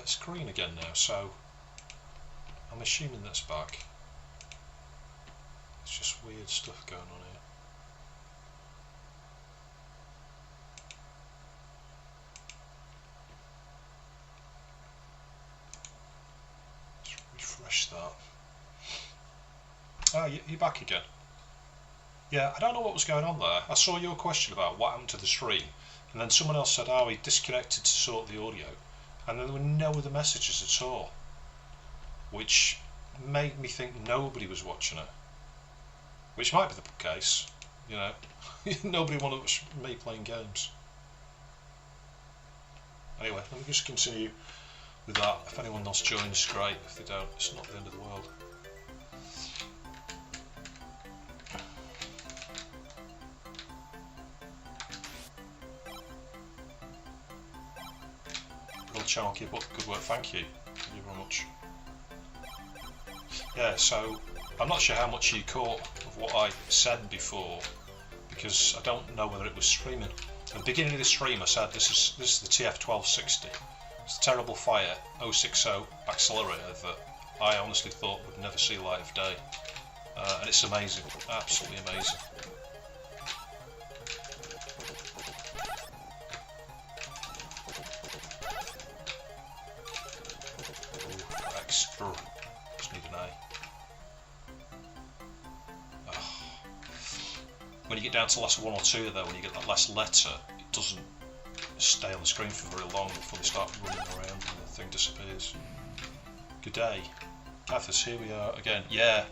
it's green again now, so I'm assuming that's back. It's just weird stuff going on here. Let's refresh that. Oh, you're back again. Yeah, I don't know what was going on there. I saw your question about what happened to the stream, and then someone else said, oh, he disconnected to sort the audio, and then there were no other messages at all, which made me think nobody was watching it, which might be the case, you know. Nobody wanted to watch me playing games. Anyway, let me just continue with that. If anyone else joins, great. If they don't, it's not the end of the world. Channel, keep up good work, thank you very much. Yeah, so I'm not sure how much you caught of what I said before, because I don't know whether it was streaming. At the beginning of the stream I said this is the TF1260. It's the TerribleFire A1200 accelerator that I honestly thought would never see light of day, and it's amazing, absolutely amazing. Just need an A. Oh. When you get down to the last one or two though, when you get that last letter, it doesn't stay on the screen for very long before they start running around and the thing disappears. Good day. Athos, here we are again. Yeah,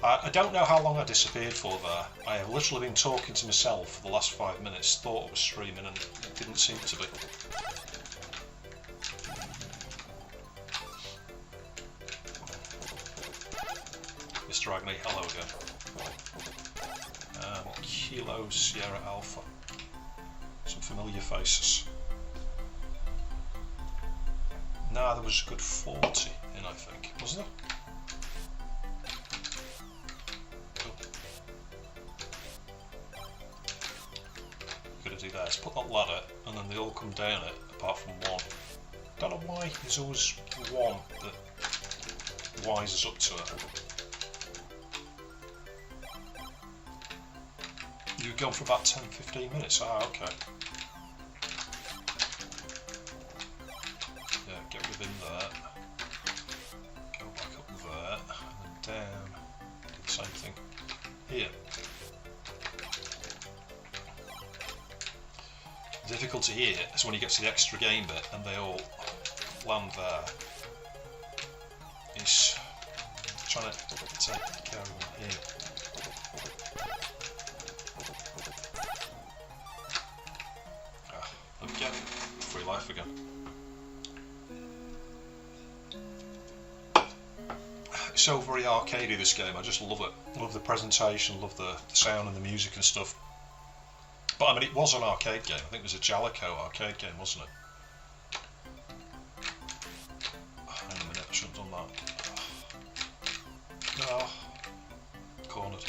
I don't know how long I disappeared for there. I have literally been talking to myself for the last 5 minutes, thought I was streaming and it didn't seem to be. Mr. Agnew, hello again. Kilo Sierra Alpha. Some familiar faces. Nah, there was a good 40 in, I think, wasn't there? Cool. What you're gonna do there is put that ladder, and then they all come down it, apart from one. Don't know why there's always one that wises up to it. You've gone for about 10-15 minutes. Ah, okay. Yeah, get within there. Go back up there, and then down. Do the same thing here. The difficulty here is when you get to the extra game bit and they all land there. It's trying to take care of them here. Free life again. It's so very arcadey, this game. I just love it. Love the presentation, love the sound and the music and stuff. But I mean, it was an arcade game. I think it was a Jalico arcade game, wasn't it? Hang on a minute, I shouldn't have done that. No. Cornered.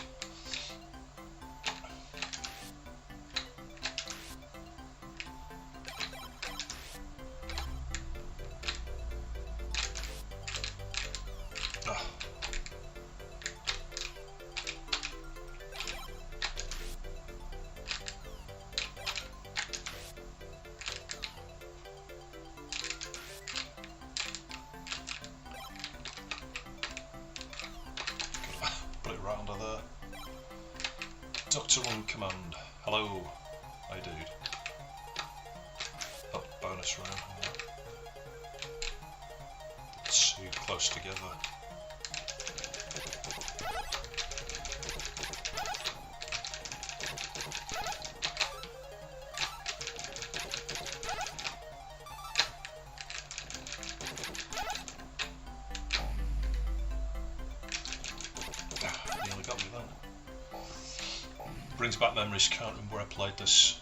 Right under there. Doctor on command. Hello. Hi, dude. Oh, bonus round. Too close together. Brings back memories. Can't remember where I played this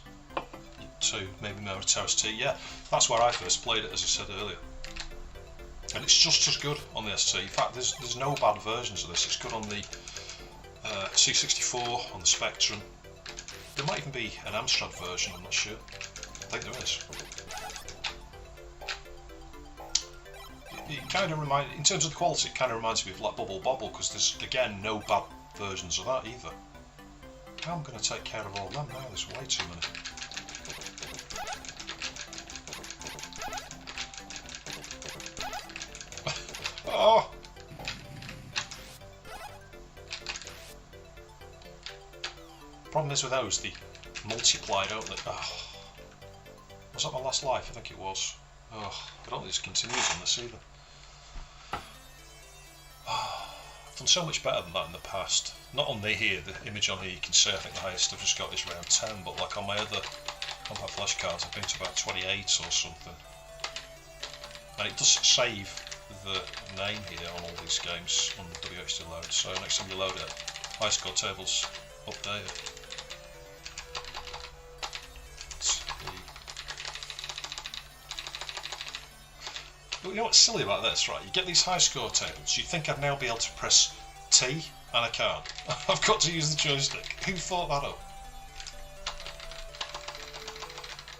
to. Maybe Mirror Terrace T. Yeah, that's where I first played it, as I said earlier. And it's just as good on the ST. In fact, there's no bad versions of this. It's good on the C64, on the Spectrum. There might even be an Amstrad version. I'm not sure. I think there is. it kind of in terms of the quality, it kind of reminds me of like Bubble Bobble, because there's again no bad versions of that either. How am I going to take care of all of them now? There's way too many. Oh! Problem is with those, they multiply, don't they? Oh. Was that my last life? I think it was. Oh, I don't think this continues on this either. Oh, I've done so much better than that in the past. Not on the image on here you can see I think the highest I've just got is around 10, but like on my other compact flash cards I've been to about 28 or something. And it does save the name here on all these games on the WXT load, so next time you load it, high score tables updated. But you know what's silly about this, right? You get these high score tables, you think I'd now be able to press T, and I can't. I've got to use the joystick. Who thought that up?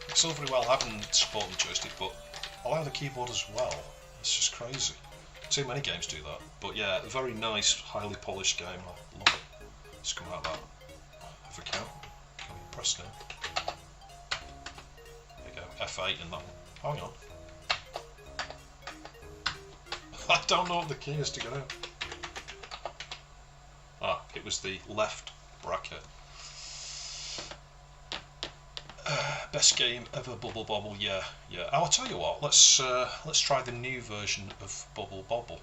It's all very well having support on the joystick, but allow the keyboard as well. It's just crazy. Too many games do that. But yeah, a very nice, highly polished game. I love it. Let's come out of that. Have a count. Can we press now? There you go. F8 in that one. Hang on. I don't know what the key is to get out. Ah, it was the left bracket. Best game ever, Bubble Bobble. Yeah. I'll tell you what. Let's try the new version of Bubble Bobble.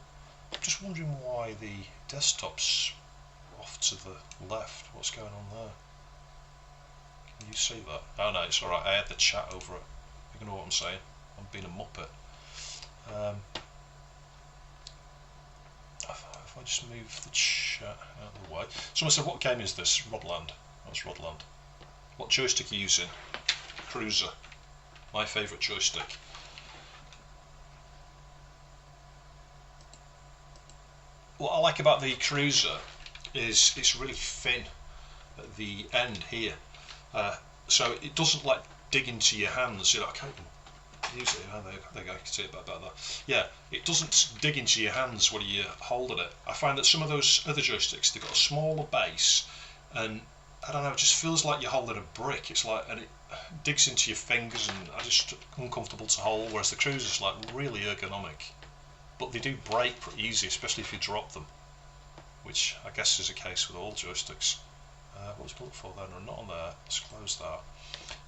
I'm just wondering why the desktop's off to the left. What's going on there? Can you see that? Oh no, it's all right. I had the chat over it. You know what I'm saying? I'm being a muppet. If I just move the chat out of the way. Someone said, what game is this? Rodland. That's Rodland. What joystick are you using? Cruiser. My favourite joystick. What I like about the Cruiser is it's really thin at the end here. So it doesn't like dig into your hands. You know, I can't use it. I think I can see it better there. Yeah, it doesn't dig into your hands when you're holding it. I find that some of those other joysticks, they've got a smaller base, and I don't know, it just feels like you're holding a brick. It's like, and it digs into your fingers, and I just uncomfortable to hold. Whereas the Cruiser's like really ergonomic, but they do break pretty easy, especially if you drop them, which I guess is the case with all joysticks. What was I looking for then? I'm not on there. Let's close that.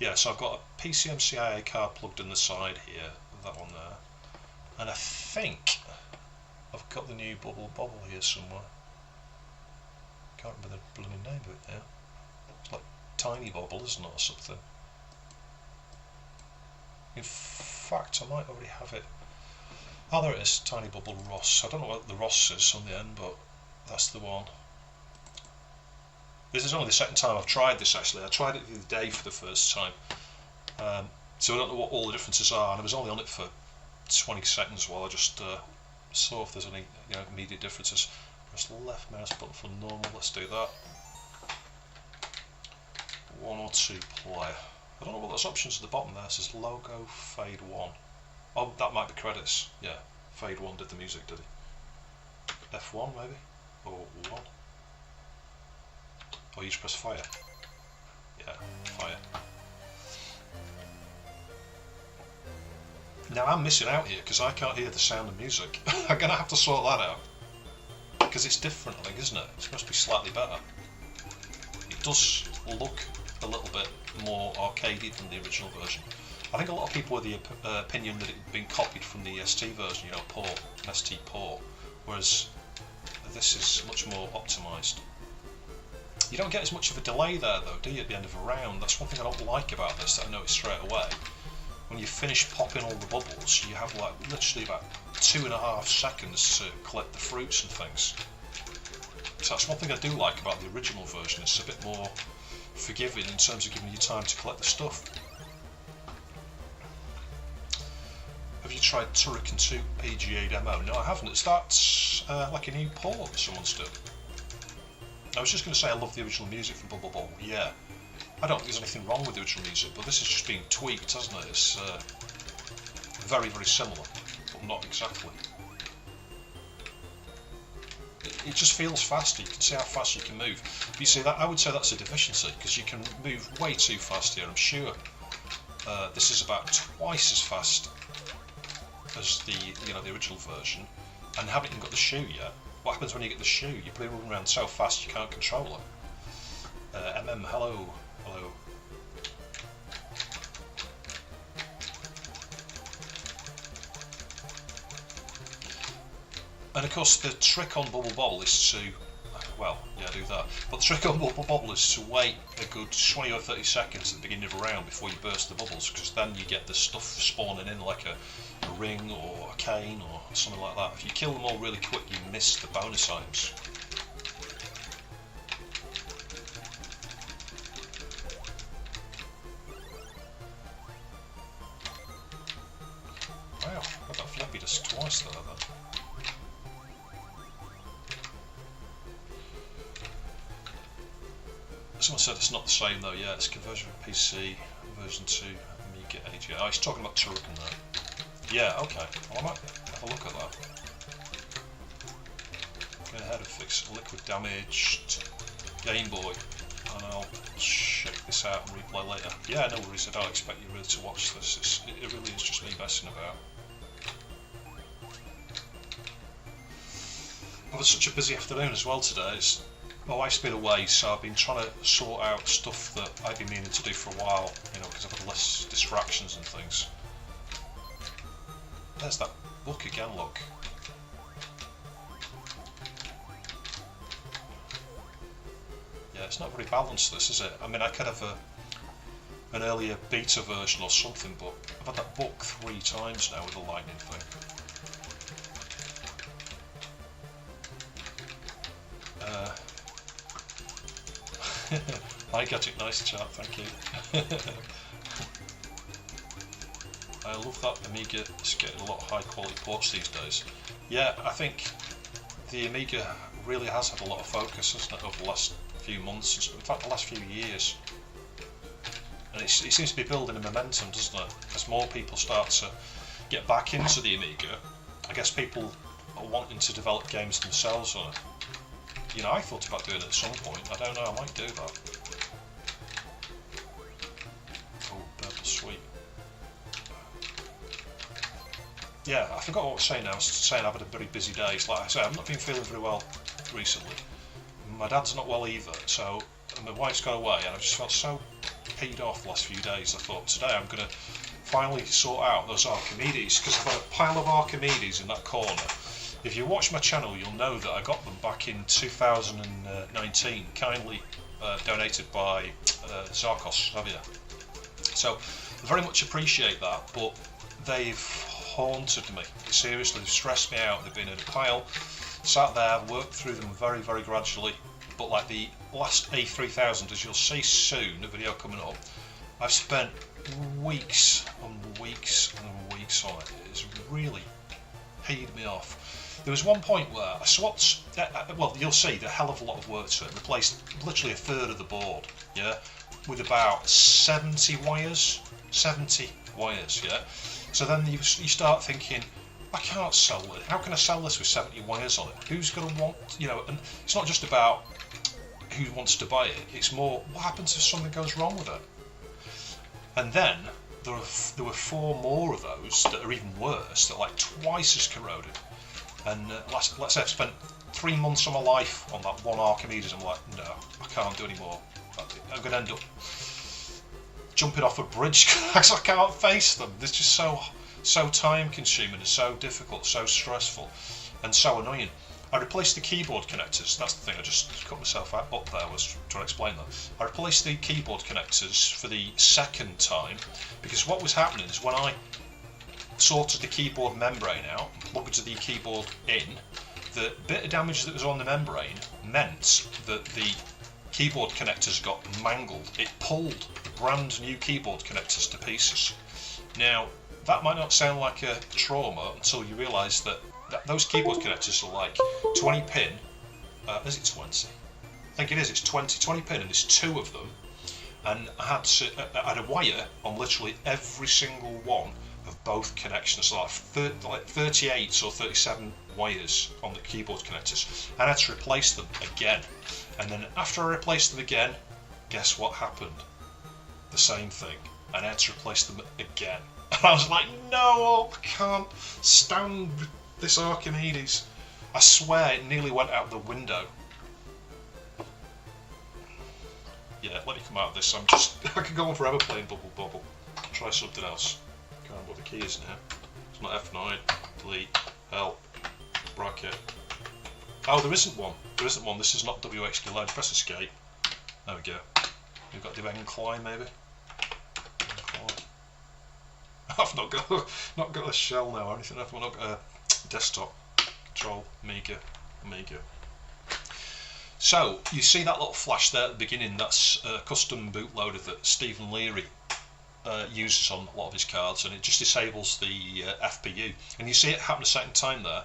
Yeah, so I've got a PCMCIA card plugged in the side here, that one there, and I think I've got the new Bubble Bobble here somewhere. Can't remember the blooming name of it now. It's like Tiny Bobble, isn't it, or something? In fact, I might already have it. Oh, there it is, Tiny Bubble Ross. I don't know what the Ross is on the end, but that's the one. This is only the second time I've tried this actually. I tried it the other day for the first time. So I don't know what all the differences are, and I was only on it for 20 seconds while I just saw if there's any immediate differences. Press the left mouse button for normal, let's do that. 1 or 2 player. I don't know what those options at the bottom there. It says logo, fade 1. Oh, that might be credits. Yeah, fade 1 did the music, did he? F1 maybe? Or 1? Or you just press fire. Yeah, fire. Now I'm missing out here because I can't hear the sound of music. I'm going to have to sort that out. Because it's different, I think, isn't it? It's supposed to be slightly better. It does look a little bit more arcadey than the original version. I think a lot of people were the opinion that it had been copied from the ST version, you know, port, ST port, whereas this is much more optimised. You don't get as much of a delay there though, do you, at the end of a round? That's one thing I don't like about this that I noticed straight away. When you finish popping all the bubbles, you have like literally about 2.5 seconds to collect the fruits and things. So that's one thing I do like about the original version, it's a bit more forgiving in terms of giving you time to collect the stuff. Have you tried Turrican 2 PGA demo? No, I haven't. Is that like a new port that someone's doing? I was just going to say I love the original music from Bubble Bobble. Yeah, I don't think there's anything wrong with the original music, but this has just been tweaked, hasn't it? It's very, very similar, but not exactly. it just feels faster. You can see how fast you can move. But you see that, I would say that's a deficiency, because you can move way too fast here. I'm sure this is about twice as fast as the the original version, and haven't even got the shoe yet. What happens when you get the shoe? You play running around so fast you can't control it. Hello. And of course the trick on Bobble is to, well, yeah, do that. But the trick on Bobble is to wait a good 20 or 30 seconds at the beginning of a round before you burst the bubbles, because then you get the stuff spawning in like a ring or a cane or something like that. If you kill them all really quick, you miss the bonus items. Wow, I got floppy disk twice there then. Someone said it's not the same though. Yeah, it's conversion from PC version 2 Amiga AG. Oh, he's talking about Turrican there. Yeah, okay. Well, I might have a look at that. Go ahead and fix liquid damaged Game Boy, and I'll check this out and replay later. Yeah, no worries. I don't expect you really to watch this. It really is just me messing about. Well, it's such a busy afternoon as well today. My wife's been away, so I've been trying to sort out stuff that I've been meaning to do for a while, because I've had less distractions and things. There's that book again, look. Yeah, it's not very balanced, this, is it? I mean, I could have an earlier beta version or something, but I've had that book 3 times now with the lightning thing. Hi Gadget, nice chat, thank you. I love that Amiga is getting a lot of high quality ports these days. Yeah, I think the Amiga really has had a lot of focus, hasn't it, over the last few months, in fact the last few years. And it seems to be building a momentum, doesn't it? As more people start to get back into the Amiga, I guess people are wanting to develop games themselves on it. I thought about doing it at some point. I don't know, I might do that. Oh, purple sweet. Yeah, I forgot what I was saying now. I was saying I've had a very busy day. It's like I say, I've not been feeling very well recently. My dad's not well either, so my wife's gone away, and I just felt so peed off the last few days. I thought today I'm going to finally sort out those Archimedes, because I've got a pile of Archimedes in that corner. If you watch my channel, you'll know that I got them back in 2019, kindly donated by Zarkos Xavier. So I very much appreciate that, but they've haunted me. Seriously, they've stressed me out. They've been in a pile, sat there, worked through them very, very gradually. But like the last A1200, as you'll see soon, a video coming up, I've spent weeks and weeks and weeks on it. It's really peed me off. There was one point where I swapped, well, you'll see the hell of a lot of work to it, replaced literally a third of the board, yeah, with about 70 wires, yeah. So then you start thinking, I can't sell it. How can I sell this with 70 wires on it? Who's going to want, and it's not just about who wants to buy it, it's more, what happens if something goes wrong with it? And then there were 4 more of those that are even worse, that are like twice as corroded. And let's say I've spent 3 months of my life on that one Archimedes. I'm like, no, I can't do any more. I'm going to end up jumping off a bridge because I can't face them. They're just so time consuming and so difficult, so stressful and so annoying. I replaced the keyboard connectors. That's the thing, I just cut myself up there, I was trying to explain that. I replaced the keyboard connectors for the second time, because what was happening is when I sorted the keyboard membrane out, plugged the keyboard in, the bit of damage that was on the membrane meant that the keyboard connectors got mangled. It pulled the brand new keyboard connectors to pieces. Now, that might not sound like a trauma until you realise that those keyboard connectors are like 20 pin, is it 20? I think it is, it's 20 pin, and there's 2 of them, and I had a wire on literally every single one of both connections, so like 38 or 37 wires on the keyboard connectors, and I had to replace them again. And then after I replaced them again, guess what happened? The same thing, and I had to replace them again. And I was like, no, I can't stand this Archimedes. I swear it nearly went out the window. Yeah, let me come out of this. I could go on forever playing Bobble. Try something else. Can't remember what the key is now. It's not F9. Delete. Help. Bracket. Oh, there isn't one. There isn't one. This is not WXQ load. Press escape. There we go. We've got the incline maybe. Incline. I've not got a shell now or anything. I've not got a desktop. Control. Amiga. So, you see that little flash there at the beginning, that's a custom bootloader that Stephen Leary uses on a lot of his cards, and it just disables the FPU. And you see it happen a second time there.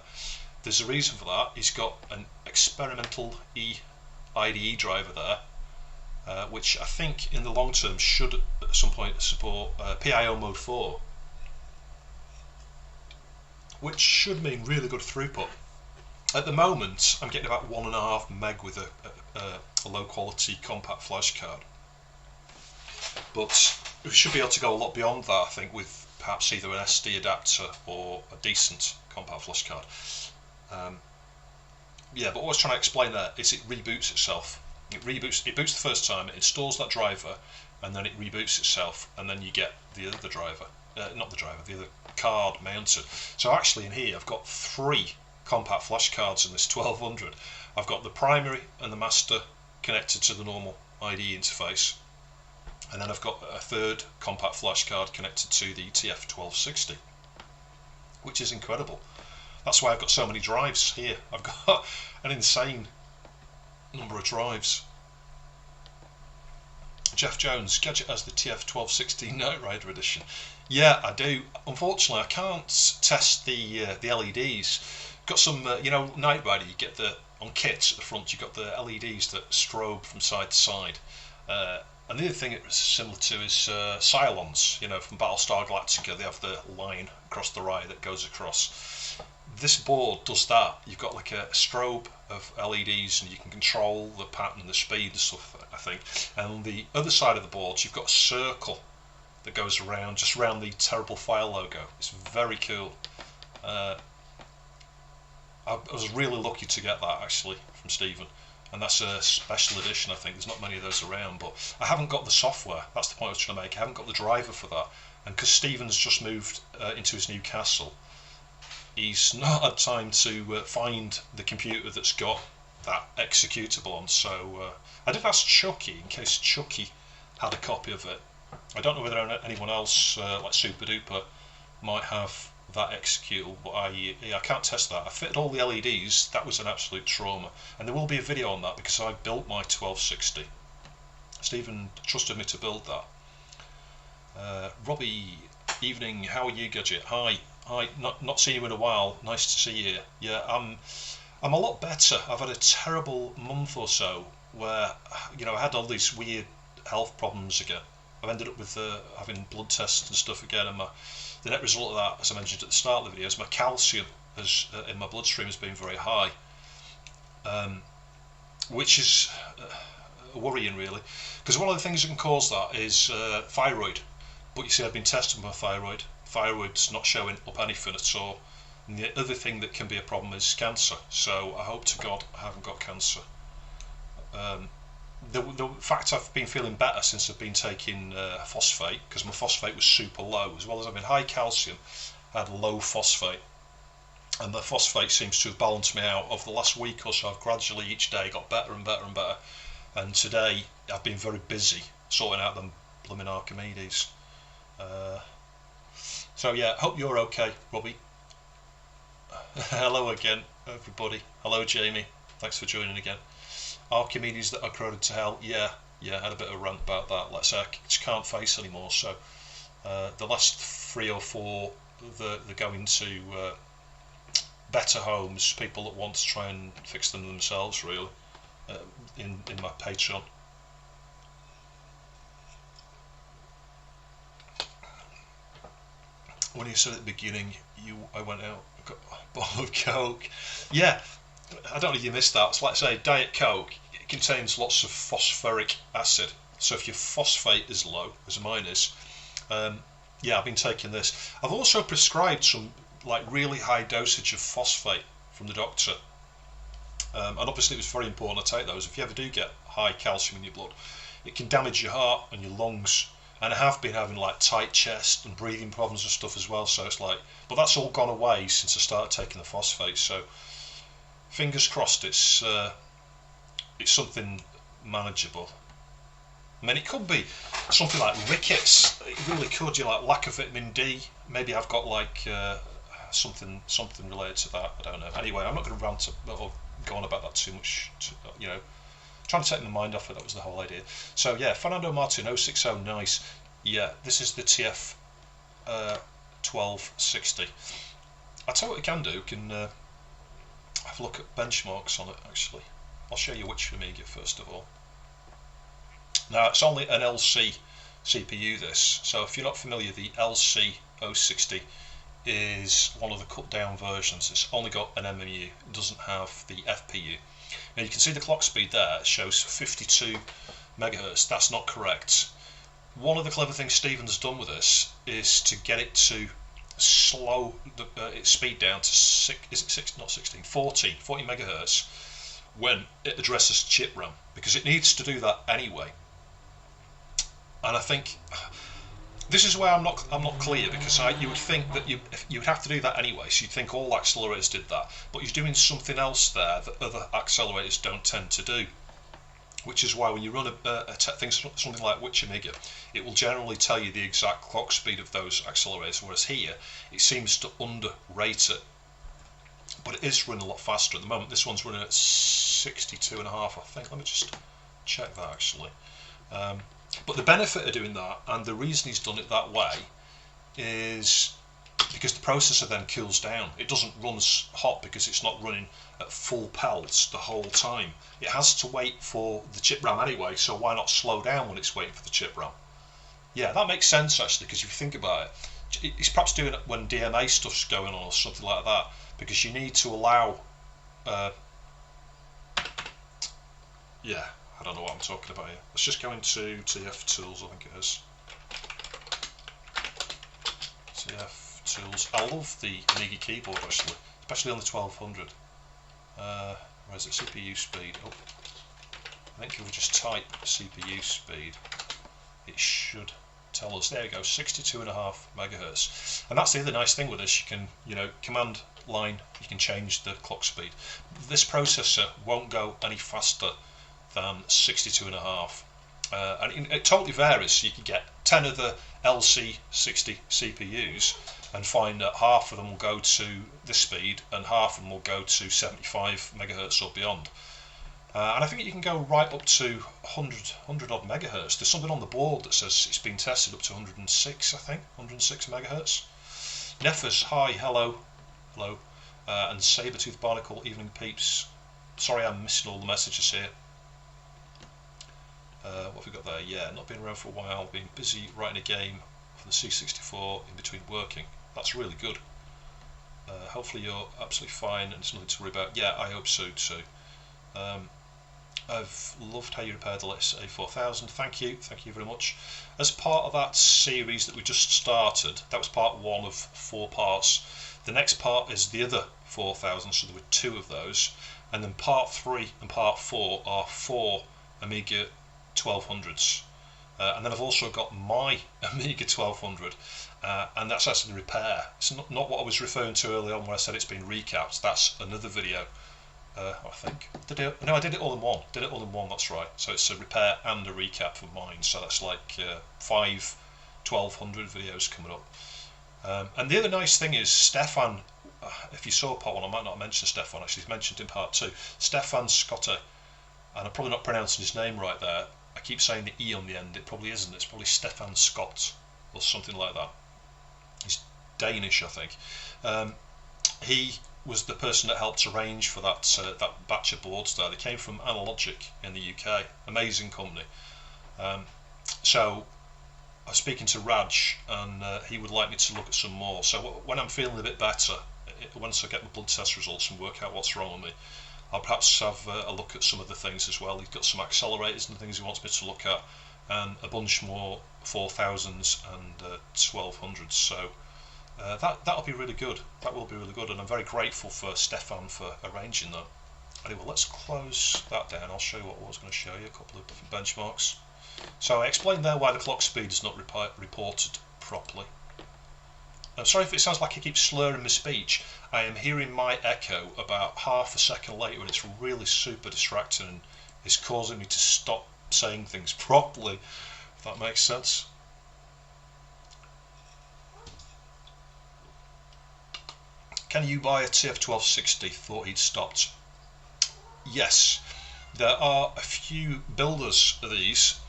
There's a reason for that. He's got an experimental IDE driver there, which I think in the long term should at some point support PIO mode 4, which should mean really good throughput. At the moment, I'm getting about 1.5 meg with a low quality compact flash card, but we should be able to go a lot beyond that, I think, with perhaps either an SD adapter or a decent compact flash card. Yeah, but what I was trying to explain there is it reboots itself. It boots the first time, it installs that driver, and then it reboots itself, and then you get the other driver, the other card mounted. So actually in here I've got 3 compact flash cards in this 1200. I've got the primary and the master connected to the normal IDE interface, and then I've got a third compact flash card connected to the TF1260, which is incredible. That's why I've got so many drives here. I've got an insane number of drives. Jeff Jones, Gadget has the TF1260 Night Rider edition. Yeah, I do. Unfortunately, I can't test the LEDs. Got some, Night Rider, you get on kits at the front, you've got the LEDs that strobe from side to side. And the other thing it's similar to is Cylons, from Battlestar Galactica. They have the line across the right that goes across. This board does that. You've got like a strobe of LEDs, and you can control the pattern, the speed and stuff, I think. And on the other side of the board, you've got a circle that goes around, just around the TerribleFire logo. It's very cool. I was really lucky to get that actually from Stephen, and that's a special edition. I think there's not many of those around, but I haven't got the software. That's the point I was trying to make. I haven't got the driver for that, and because Stephen's just moved into his new castle, he's not had time to find the computer that's got that executable on. So I did ask Chucky in case Chucky had a copy of it. I don't know whether anyone else like Super Duper might have that executable, but I can't test that. I fitted all the LEDs. That was an absolute trauma, and there will be a video on that because I built my 1260. Stephen trusted me to build that. Robbie, evening. How are you, Gadget? Hi. Not seen you in a while. Nice to see you. Yeah, I'm a lot better. I've had a terrible month or so where I had all these weird health problems again. I've ended up with having blood tests and stuff again, and the net result of that, as I mentioned at the start of the video, is my calcium in my bloodstream has been very high, which is worrying really, because one of the things that can cause that is thyroid. But you see, I've been testing my thyroid. Thyroid's not showing up anything at all. And the other thing that can be a problem is cancer. So I hope to God I haven't got cancer. The fact I've been feeling better since I've been taking phosphate, because my phosphate was super low, as well as having high calcium, I had low phosphate, and the phosphate seems to have balanced me out. Over the last week or so, I've gradually each day got better and better and better, and today I've been very busy sorting out them blooming Archimedes. So yeah, hope you're okay, Robbie. Hello again, everybody. Hello, Jamie. Thanks for joining again. Archimedes that are corroded to hell. Yeah, I had a bit of a rant about that. Let's say I just can't face anymore. So the last 3 or 4, they're going to better homes, people that want to try and fix them themselves, really, in my Patreon. when you said at the beginning, I went out and got a bottle of Coke. Yeah, I don't know if you missed that. It's like, say, Diet Coke, it contains lots of phosphoric acid. So if your phosphate is low, as mine is, yeah, I've been taking this. I've also prescribed some like really high dosage of phosphate from the doctor. And obviously it was very important I take those. If you ever do get high calcium in your blood, it can damage your heart and your lungs. And I have been having like tight chest and breathing problems and stuff as well, so it's like, but that's all gone away since I started taking the phosphate, so fingers crossed it's something manageable. I mean, it could be something like rickets, it really could, you know, like lack of vitamin D, maybe I've got like something related to that, I don't know. Anyway, I'm not going to rant or go on about that too much, you know. Trying to take my mind off it, that was the whole idea. So yeah, Fernando Martin 060, nice. Yeah, this is the TF1260. I'll tell you what we can do, we can have a look at benchmarks on it actually. I'll show you which Amiga first of all. Now it's only an LC CPU this, so if you're not familiar, the LC060 is one of the cut down versions. It's only got an MMU, it doesn't have the FPU. Now you can see the clock speed there, it shows 52 megahertz. That's not correct. One of the clever things Stephen's done with this is to get it to slow its speed down to 40 megahertz when it addresses chip RAM, because it needs to do that anyway. And I think this is where I'm not clear, because you would think that you would have to do that anyway, so you'd think all accelerators did that, but you're doing something else there that other accelerators don't tend to do, which is why when you run something like Which Amiga, it will generally tell you the exact clock speed of those accelerators, whereas here it seems to underrate it, but it is running a lot faster at the moment. This one's running at 62.5, I think. Let me just check that actually. But the benefit of doing that, and the reason he's done it that way, is because the processor then cools down. It doesn't run hot because it's not running at full pelt the whole time. It has to wait for the chip RAM anyway, so why not slow down when it's waiting for the chip RAM? Yeah, that makes sense actually, because if you think about it, it's perhaps doing it when DMA stuff's going on or something like that, because you need to allow yeah, I don't know what I'm talking about here. Let's just go into TF Tools, I think it is. TF Tools. I love the Amiga keyboard actually, especially on the 1200. Where is it? CPU speed. Oh, I think if we just type CPU speed, it should tell us. There we go, 62.5 megahertz. And that's the other nice thing with this. You can, you know, command line. You can change the clock speed. This processor won't go any faster than 62.5, and it totally varies. You can get 10 of the LC60 CPUs and find that half of them will go to this speed and half of them will go to 75 megahertz or beyond. And I think you can go right up to 100 odd megahertz. There's something on the board that says it's been tested up to 106, I think, 106 megahertz. Neffers, hi, hello, and Sabertooth Barnacle, evening peeps. Sorry I'm missing all the messages here. What have we got there? Yeah, not been around for a while, been busy writing a game for the C64 in between working. That's really good. Hopefully you're absolutely fine and there's nothing to worry about. Yeah, I hope so too. I've loved how you repaired the latest A4000. Thank you very much. As part of that series that we just started, that was part 1 of 4 parts. The next part is the other 4000, so there were 2 of those, and then part 3 and part 4 are 4 Amiga 1200s, and then I've also got my Amiga 1200, and that's actually repair. It's not what I was referring to earlier on where I said it's been recapped. That's another video. I think no, I did it all in one. That's right. So it's a repair and a recap for mine. So that's like 5 1200 videos coming up. And the other nice thing is Stefan. If you saw part 1, I might not mention Stefan. Actually, he's mentioned in part 2. Stefan Scotte, and I'm probably not pronouncing his name right there. I keep saying the E on the end. It probably isn't. It's probably Stefan Scott or something like that. He's Danish, I think. He was the person that helped arrange for that that batch of boards there. They came from Analogic in the UK. Amazing company. So I was speaking to Raj, and he would like me to look at some more. So when I'm feeling a bit better, once I get my blood test results and work out what's wrong with me, I'll perhaps have a look at some of the things as well. He's got some accelerators and things he wants me to look at, and a bunch more 4000s and 1200s. So that'll be really good. That will be really good, and I'm very grateful for Stefan for arranging that. Anyway, let's close that down. I'll show you what I was going to show you, a couple of different benchmarks. So I explained there why the clock speed is not reported properly. I'm sorry if it sounds like I keep slurring my speech. I am hearing my echo about half a second later, and it's really super distracting and it's causing me to stop saying things properly, if that makes sense. Can you buy a TF1260? Thought he'd stopped. Yes, there are a few builders of these,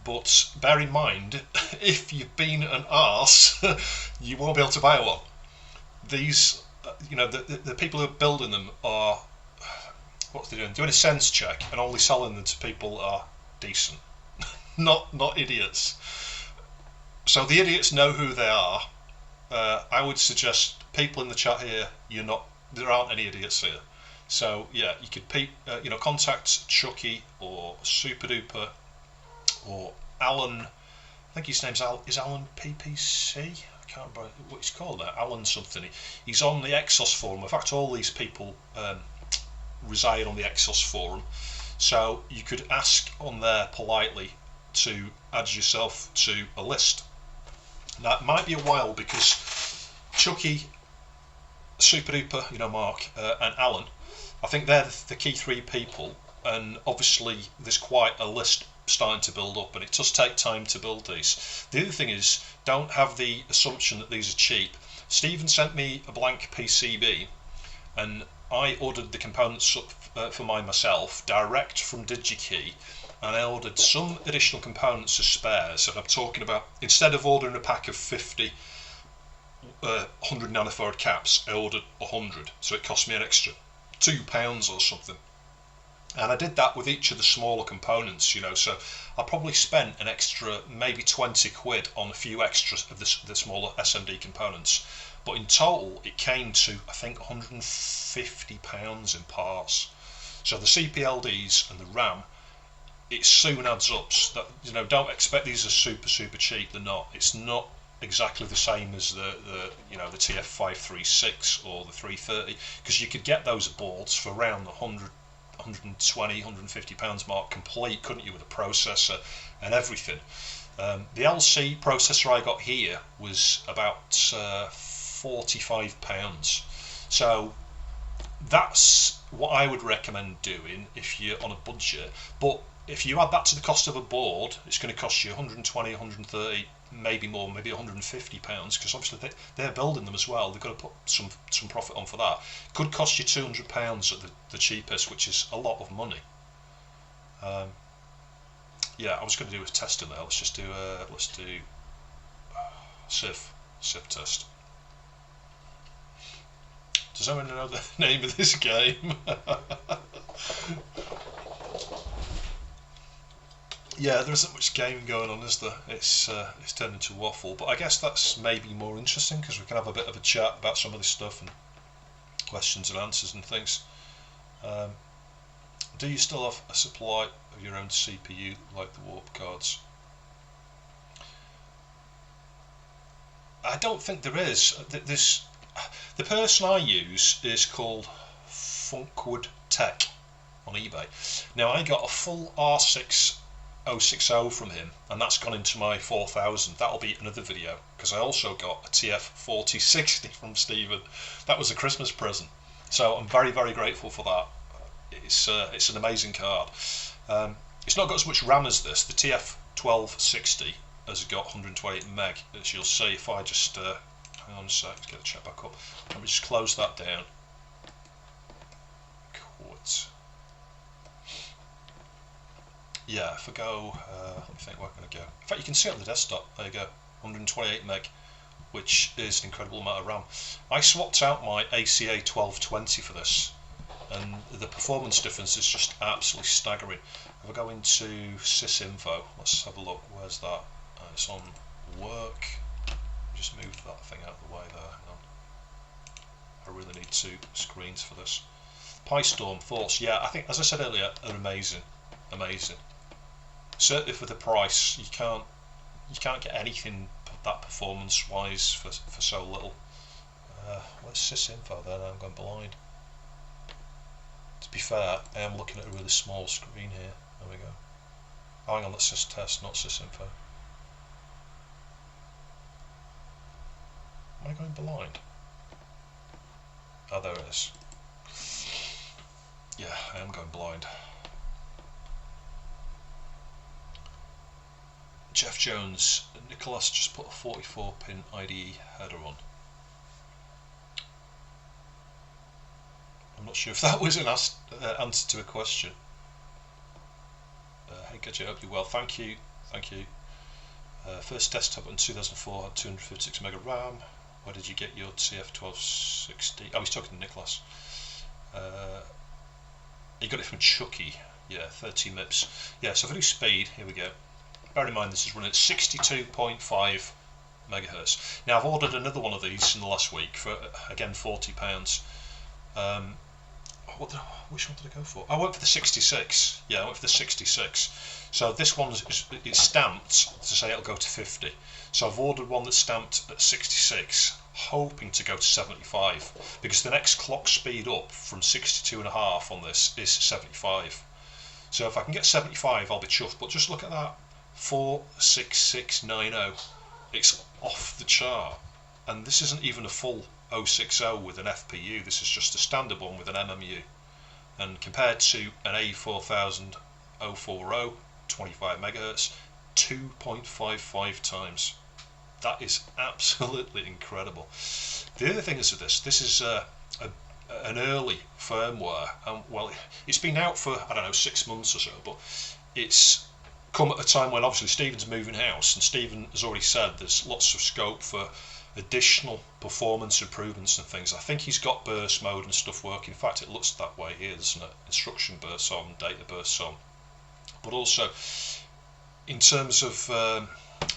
but bear in mind, if you've been an arse, you won't be able to buy one. These, you know, the people who are building them are, what's they doing? Doing a sense check and only selling them to people that are decent, not idiots. So the idiots know who they are. I would suggest people in the chat here, there aren't any idiots here. So yeah, you could contact Chucky or Super Duper or Alan. I think his name's Alan PPC. I can't remember what he's called now. Alan something. He's on the Exos forum. In fact, all these people reside on the Exos forum. So you could ask on there politely to add yourself to a list. Now it might be a while because Chucky, Super Duper, Mark, and Alan, I think they're the key three people, and obviously there's quite a list starting to build up, and it does take time to build these. The other thing is, don't have the assumption that these are cheap. Stephen sent me a blank PCB, and I ordered the components for mine myself direct from DigiKey, and I ordered some additional components as spares, and I'm talking about, instead of ordering a pack of 50 100 nanofarad caps, I ordered 100, so it cost me an extra £2 or something. And I did that with each of the smaller components, so I probably spent an extra maybe 20 quid on a few extras of the smaller SMD components, but in total it came to, I think, £150 in parts. So the CPLDs and the RAM, it soon adds up. So that, don't expect these are super cheap. They're not. It's not exactly the same as the TF1260 or the 330, because you could get those boards for around the 120, £150 mark complete, couldn't you, with a processor and everything. The LC processor I got here was about £45. So that's what I would recommend doing if you're on a budget. But if you add that to the cost of a board, it's going to cost you 120, 130, maybe more, maybe £150, because obviously they're building them as well. They've got to put some profit on for that. It could cost you £200 at the cheapest, which is a lot of money. Yeah, I was going to do a testing there. Let's do Civ test. Does anyone know the name of this game? Yeah, there isn't much gaming going on, is there? It's turned into waffle, but I guess that's maybe more interesting because we can have a bit of a chat about some of this stuff and questions and answers and things. Do you still have a supply of your own CPU like the warp cards? I don't think there is. The person I use is called Funkwood Tech on eBay. Now I got a full R6 060 from him, and that's gone into my 4000. That'll be another video, because I also got a TF1260 from Stephen. That was a Christmas present, so I'm very grateful for that. It's an amazing card. It's not got as much RAM as this. The TF1260 has got 128 meg, as you'll see. If I just hang on a sec to get the chat back up, let me just close that down. Quit. Yeah, if I go, let me think where I'm going to go. In fact, you can see it on the desktop. There you go, 128 meg, which is an incredible amount of RAM. I swapped out my ACA 1220 for this, and the performance difference is just absolutely staggering. If I go into sysinfo, let's have a look. Where's that? It's on work. Just move that thing out of the way there. Hang on. I really need 2 screens for this. PyStorm thoughts? Yeah, I think, as I said earlier, are amazing, amazing. Certainly for the price, you can't get anything that performance-wise for so little. Where's sysinfo there? Now I'm going blind. To be fair, I am looking at a really small screen here. There we go. Oh, hang on, that's systest, not sysinfo. Am I going blind? Oh, there it is. Yeah, I am going blind. Jeff Jones, Nicholas just put a 44-pin IDE header on. I'm not sure if that was an answer to a question. Hey Gadget, I hope you're well. Thank you, thank you. First desktop in 2004 had 256 mega RAM. Where did you get your TF1260? Oh, he's talking to Nicholas. You got it from Chucky. Yeah, 30 MIPS. Yeah, so if I do speed, here we go. Bear in mind this is running at 62.5 megahertz. Now I've ordered another one of these in the last week for again £40. Which one did I go for? I went for the 66. Yeah, I went for the 66. So this one it's stamped to say it'll go to 50. So I've ordered one that's stamped at 66, hoping to go to 75, because the next clock speed up from 62.5 on this is 75. So if I can get 75, I'll be chuffed. But just look at that, 46690. It's off the chart, and this isn't even a full 060 with an FPU. This is just a standard one with an MMU, and compared to an A4000 040 25 megahertz, 2.55 times. That is absolutely incredible. The other thing is with this is an early firmware, and well, it's been out for, I don't know, 6 months or so, but it's come at a time when obviously Stephen's moving house, and Stephen has already said there's lots of scope for additional performance improvements and things. I think he's got burst mode and stuff working. In fact, it looks that way here, doesn't it? Instruction bursts on, data bursts on. But also, in terms of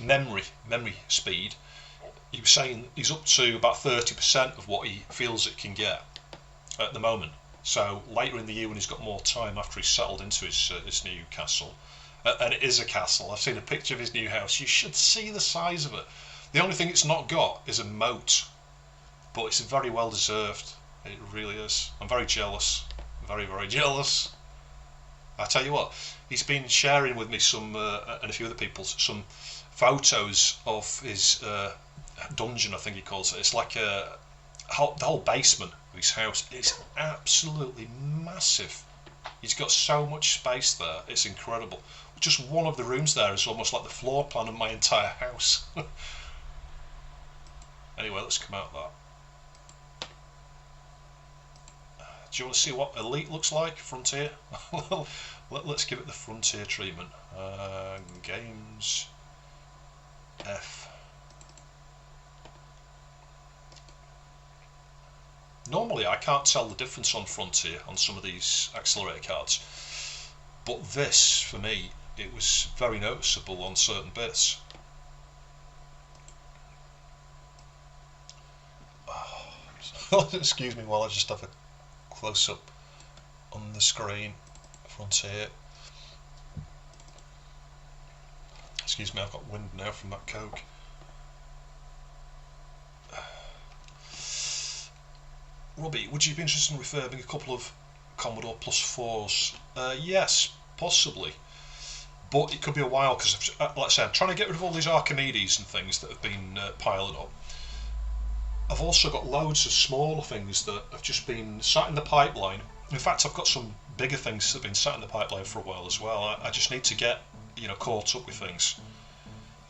memory speed, he was saying he's up to about 30% of what he feels it can get at the moment. So later in the year, when he's got more time after he's settled into his new castle, and it is a castle. I've seen a picture of his new house. You should see the size of it. The only thing it's not got is a moat, but it's very well deserved. It really is. I'm very jealous. Very, very jealous. I tell you what, he's been sharing with me some, and a few other people, some photos of his dungeon, I think he calls it. It's like the whole basement of his house is absolutely massive. He's got so much space there, it's incredible. Just one of the rooms there is almost like the floor plan of my entire house. Anyway, let's come out of that. Do you want to see what Elite looks like? Frontier? Let's give it the Frontier treatment. Games F. Normally I can't tell the difference on Frontier on some of these accelerator cards, but this, for me, it was very noticeable on certain bits. Excuse me while I just have a close-up on the screen. Frontier. Excuse me, I've got wind now from that Coke. Robbie, would you be interested in refurbing a couple of Commodore Plus 4s? Yes, possibly. But it could be a while, because, like I say, I'm trying to get rid of all these Archimedes and things that have been piling up. I've also got loads of smaller things that have just been sat in the pipeline. In fact, I've got some bigger things that have been sat in the pipeline for a while as well. I just need to get, caught up with things.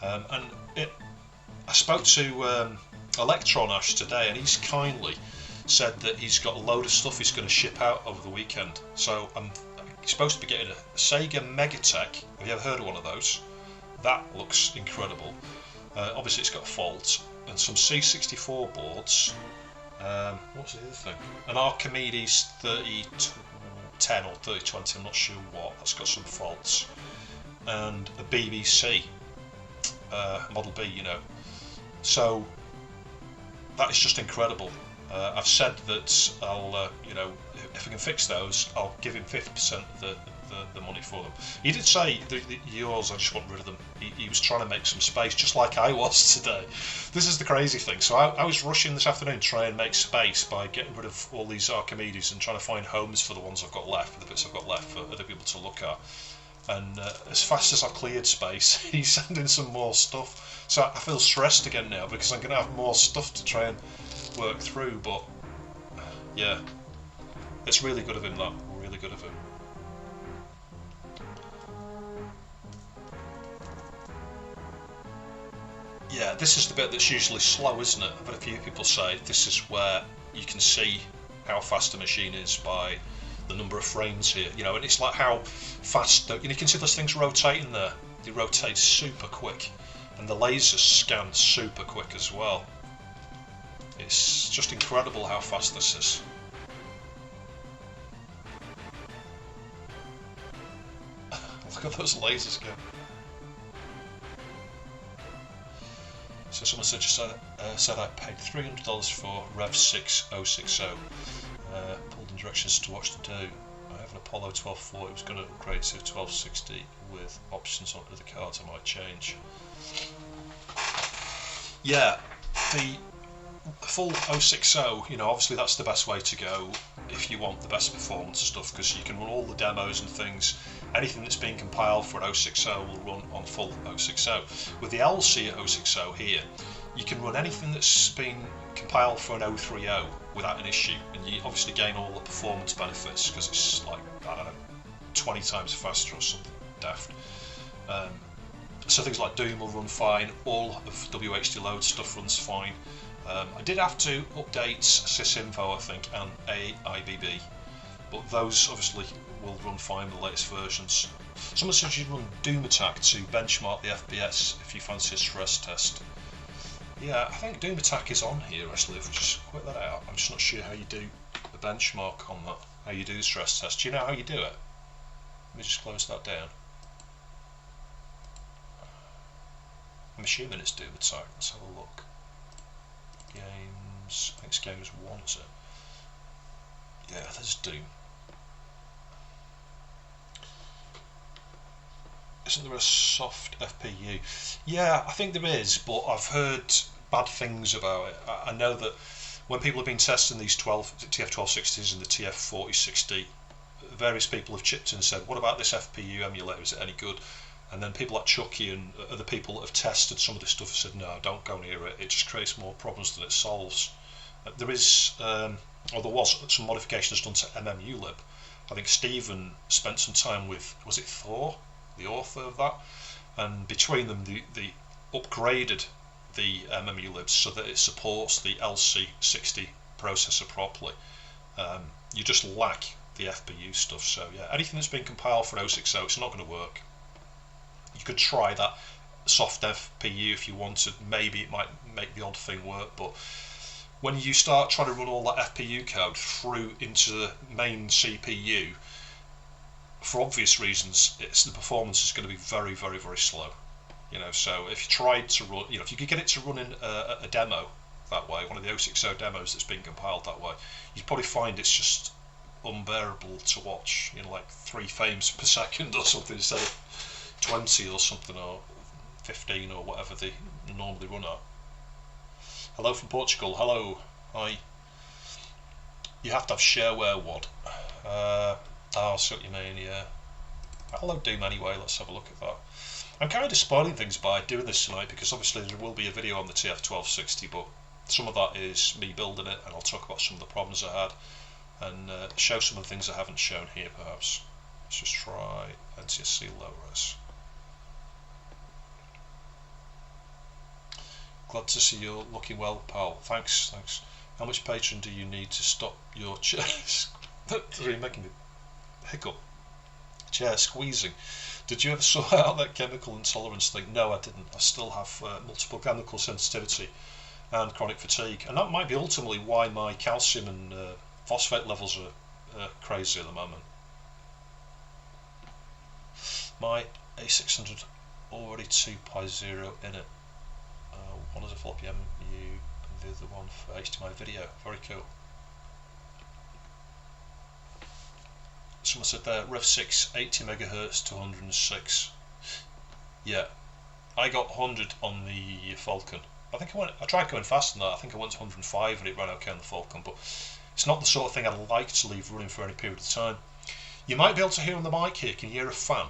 I spoke to Electron Ash today, and he's kindly said that he's got a load of stuff he's going to ship out over the weekend. So I'm supposed to be getting a Sega Megatech. Have you ever heard of one of those? That looks incredible. Obviously it's got a fault. And some C64 boards. What's the other thing? An Archimedes 3010 or 3020, I'm not sure what. That's got some faults. And a BBC. Model B, you know. So that is just incredible. I've said that I'll, you know, if I can fix those, I'll give him 50% of the money for them. He did say, yours, I just want rid of them. He was trying to make some space, just like I was today. This is the crazy thing. So I was rushing this afternoon to try and make space by getting rid of all these Archimedes and trying to find homes for the ones I've got left, the bits I've got left for other people to look at. And as fast as I've cleared space, he's sending some more stuff. So I feel stressed again now because I'm going to have more stuff to try and work through. But yeah, it's really good of him, that. Really good of him. Yeah, this is the bit that's usually slow, isn't it? But a few people say this is where you can see how fast a machine is by the number of frames here, you know, and it's like how fast, you can see those things rotating there. They rotate super quick, and the lasers scan super quick as well. It's just incredible how fast this is. Look at those lasers go. So someone said I paid $300 for Rev 6060. Pulled in directions to watch the do. I have an Apollo 1240. It was going to upgrade to 1260 with options on other cards I might change. Yeah, the full 060, you know, obviously that's the best way to go if you want the best performance stuff, because you can run all the demos and things. Anything that's being compiled for an 060 will run on full 060. With the LC at 060 here, you can run anything that's been compiled for an 030 without an issue, and you obviously gain all the performance benefits because it's like, I don't know, 20 times faster or something daft. So things like Doom will run fine, all of WHD load stuff runs fine. I did have to update sysinfo, I think, and AIBB, but those obviously will run fine with the latest versions. Someone says you run Doom Attack to benchmark the FPS if you fancy a stress test. Yeah, I think Doom Attack is on here actually, if we just quit that out. I'm just not sure how you do the benchmark on that, how you do the stress test. Do you know how you do it? Let me just close that down. I'm assuming it's Doom Attack. Let's have a look. Games, I think it's Games 1, is it? Yeah, there's Doom. Isn't there a soft FPU? Yeah, I think there is, but I've heard bad things about it. I know that when people have been testing these TF1260s and the TF4060, various people have chipped in and said, what about this FPU emulator, is it any good? And then people like Chucky and other people that have tested some of this stuff have said, no, don't go near it, it just creates more problems than it solves. There is, or there was some modifications done to MMUlib. I think Stephen spent some time with, was it Thor, the author of that? And between them, they upgraded the MMUlib so that it supports the LC60 processor properly. You just lack the FPU stuff, so yeah, anything that's been compiled for 060, it's not going to work. You could try that soft FPU if you wanted, maybe it might make the odd thing work, but when you start trying to run all that FPU code through into the main CPU, for obvious reasons, the performance is going to be very, very, very slow. You know, so if you tried to run, you know, if you could get it to run in a demo that way, one of the 060 demos that's been compiled that way, you'd probably find it's just unbearable to watch, you know, like 3 frames per second or something instead of 20 or something, or 15 or whatever they normally run at. Hello from Portugal. Hello. Hi. You have to have shareware WAD. I see what you mean, yeah. I'll Doom anyway, let's have a look at that. I'm kind of spoiling things by doing this tonight because obviously there will be a video on the TF1260, but some of that is me building it, and I'll talk about some of the problems I had and show some of the things I haven't shown here perhaps. Let's just try NTSC low res. Glad to see you're looking well, pal. Thanks, thanks. How much Patreon do you need to stop your chairs? You're making me hiccup. Chair squeezing. Did you ever sort out that chemical intolerance thing? No, I didn't. I still have multiple chemical sensitivity and chronic fatigue, and that might be ultimately why my calcium and phosphate levels are crazy at the moment. My A600 already 2.0 in it. One is a floppy MU and the other one for HDMI video. Very cool. Someone said there, Rev 6, 80 MHz to 106. Yeah, I got 100 on the Falcon. I tried going faster than that. I think I went to 105 and it ran okay on the Falcon, but it's not the sort of thing I'd like to leave running for any period of time. You might be able to hear on the mic here, can you hear a fan?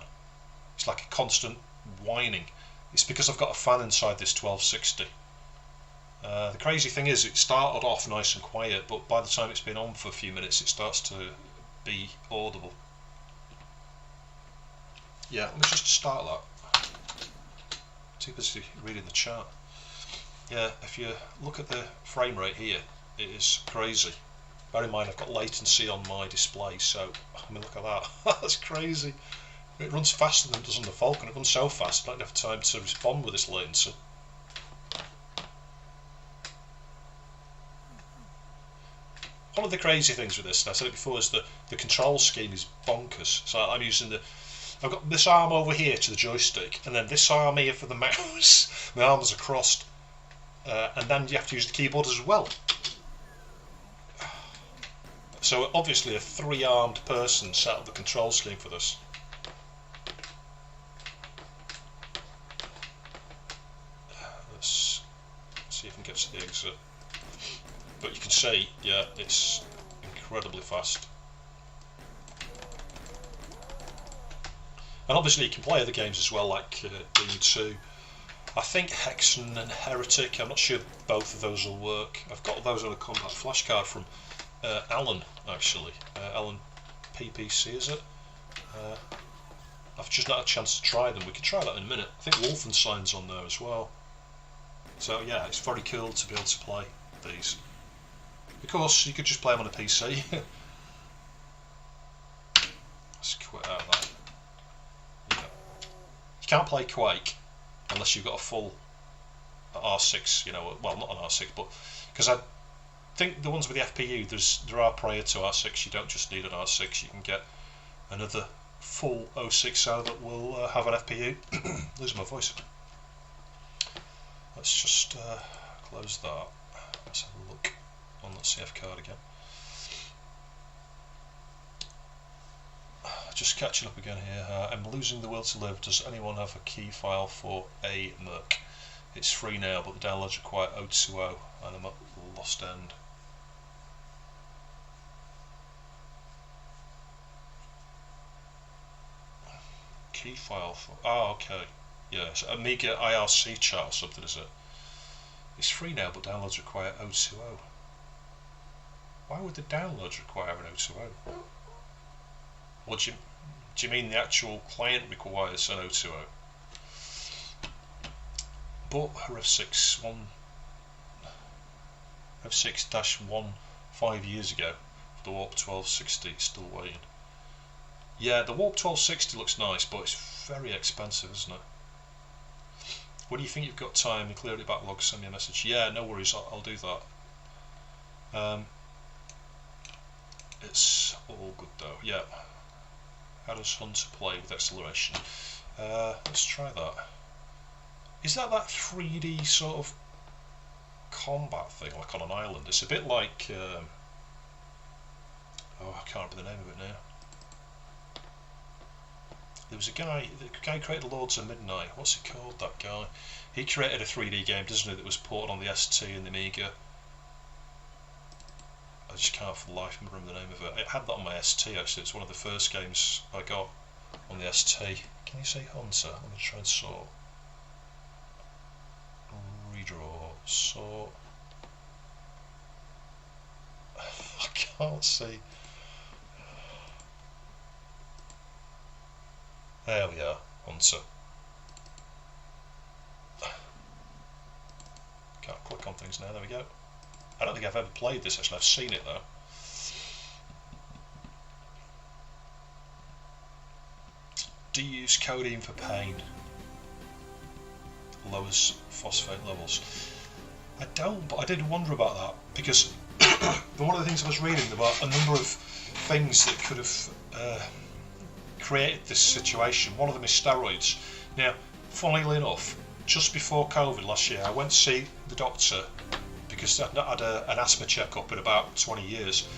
It's like a constant whining. It's because I've got a fan inside this 1260. The crazy thing is it started off nice and quiet, but by the time it's been on for a few minutes it starts to be audible. Yeah, let me just start that. Too busy reading the chart. Yeah, if you look at the frame rate here, it is crazy. Bear in mind I've got latency on my display, so I mean look at that. That's crazy. It runs faster than it does on the Falcon. It runs so fast I don't have time to respond with this latency. One of the crazy things with this, and I said it before, is that the control scheme is bonkers. So I'm using I've got this arm over here to the joystick, and then this arm here for the mouse. My arms are crossed, and then you have to use the keyboard as well. So obviously a three-armed person set up the control scheme for this. Let's see if I can get to the exit. But you can see, yeah, it's incredibly fast. And obviously you can play other games as well, like D2. I think Hexen and Heretic, I'm not sure both of those will work. I've got those on a compact flash card from Alan, actually. Alan PPC, is it? I've just not had a chance to try them. We can try that in a minute. I think Wolfenstein's on there as well. So yeah, it's very cool to be able to play these. Of course, you could just play them on a PC. Let's quit out of that. Yeah. You can't play Quake unless you've got a full R6, you know, well, not an R6, but because I think the ones with the FPU, there are prior to R6, you don't just need an R6, you can get another full 060 that will have an FPU. Losing my voice. Let's just close that. Let's have a look on that CF card again. Just catching up again here. I'm losing the will to live. Does anyone have a key file for a Merc? It's free now, but the downloads require A1200 and I'm at lost end. Key file for... Ah, okay. Yeah, it's Amiga IRC chart or something, is it? It's free now, but downloads require A1200. Why would the downloads require an A1200? What do you mean the actual client requires an A1200? But Rev 6-1 5 years ago, the Warp 1260 is still waiting. Yeah, the Warp 1260 looks nice, but it's very expensive, isn't it? When do you think you've got time and clear the backlog, send me a message. Yeah, no worries, I'll do that. It's all good though. Yeah. How does Hunter play with acceleration? Let's try that. Is that 3D sort of combat thing, like on an island? It's a bit like... oh, I can't remember the name of it now. There was a guy, the guy created Lords of Midnight. What's it called, that guy? He created a 3D game, doesn't he, that was ported on the ST and the Amiga. I just can't for the life remember the name of it. It had that on my ST actually. It's one of the first games I got on the ST. Can you say Hunter? Let me try and sort. Redraw. Sort. I can't see. There we are. Hunter. Can't click on things now. There we go. I don't think I've ever played this actually, I've seen it though. Do you use codeine for pain? Lowers phosphate levels. I don't, but I did wonder about that because one of the things I was reading about a number of things that could have created this situation. One of them is steroids. Now, funnily enough, just before COVID last year, I went to see the doctor because I'd not had an asthma checkup in about 20 years,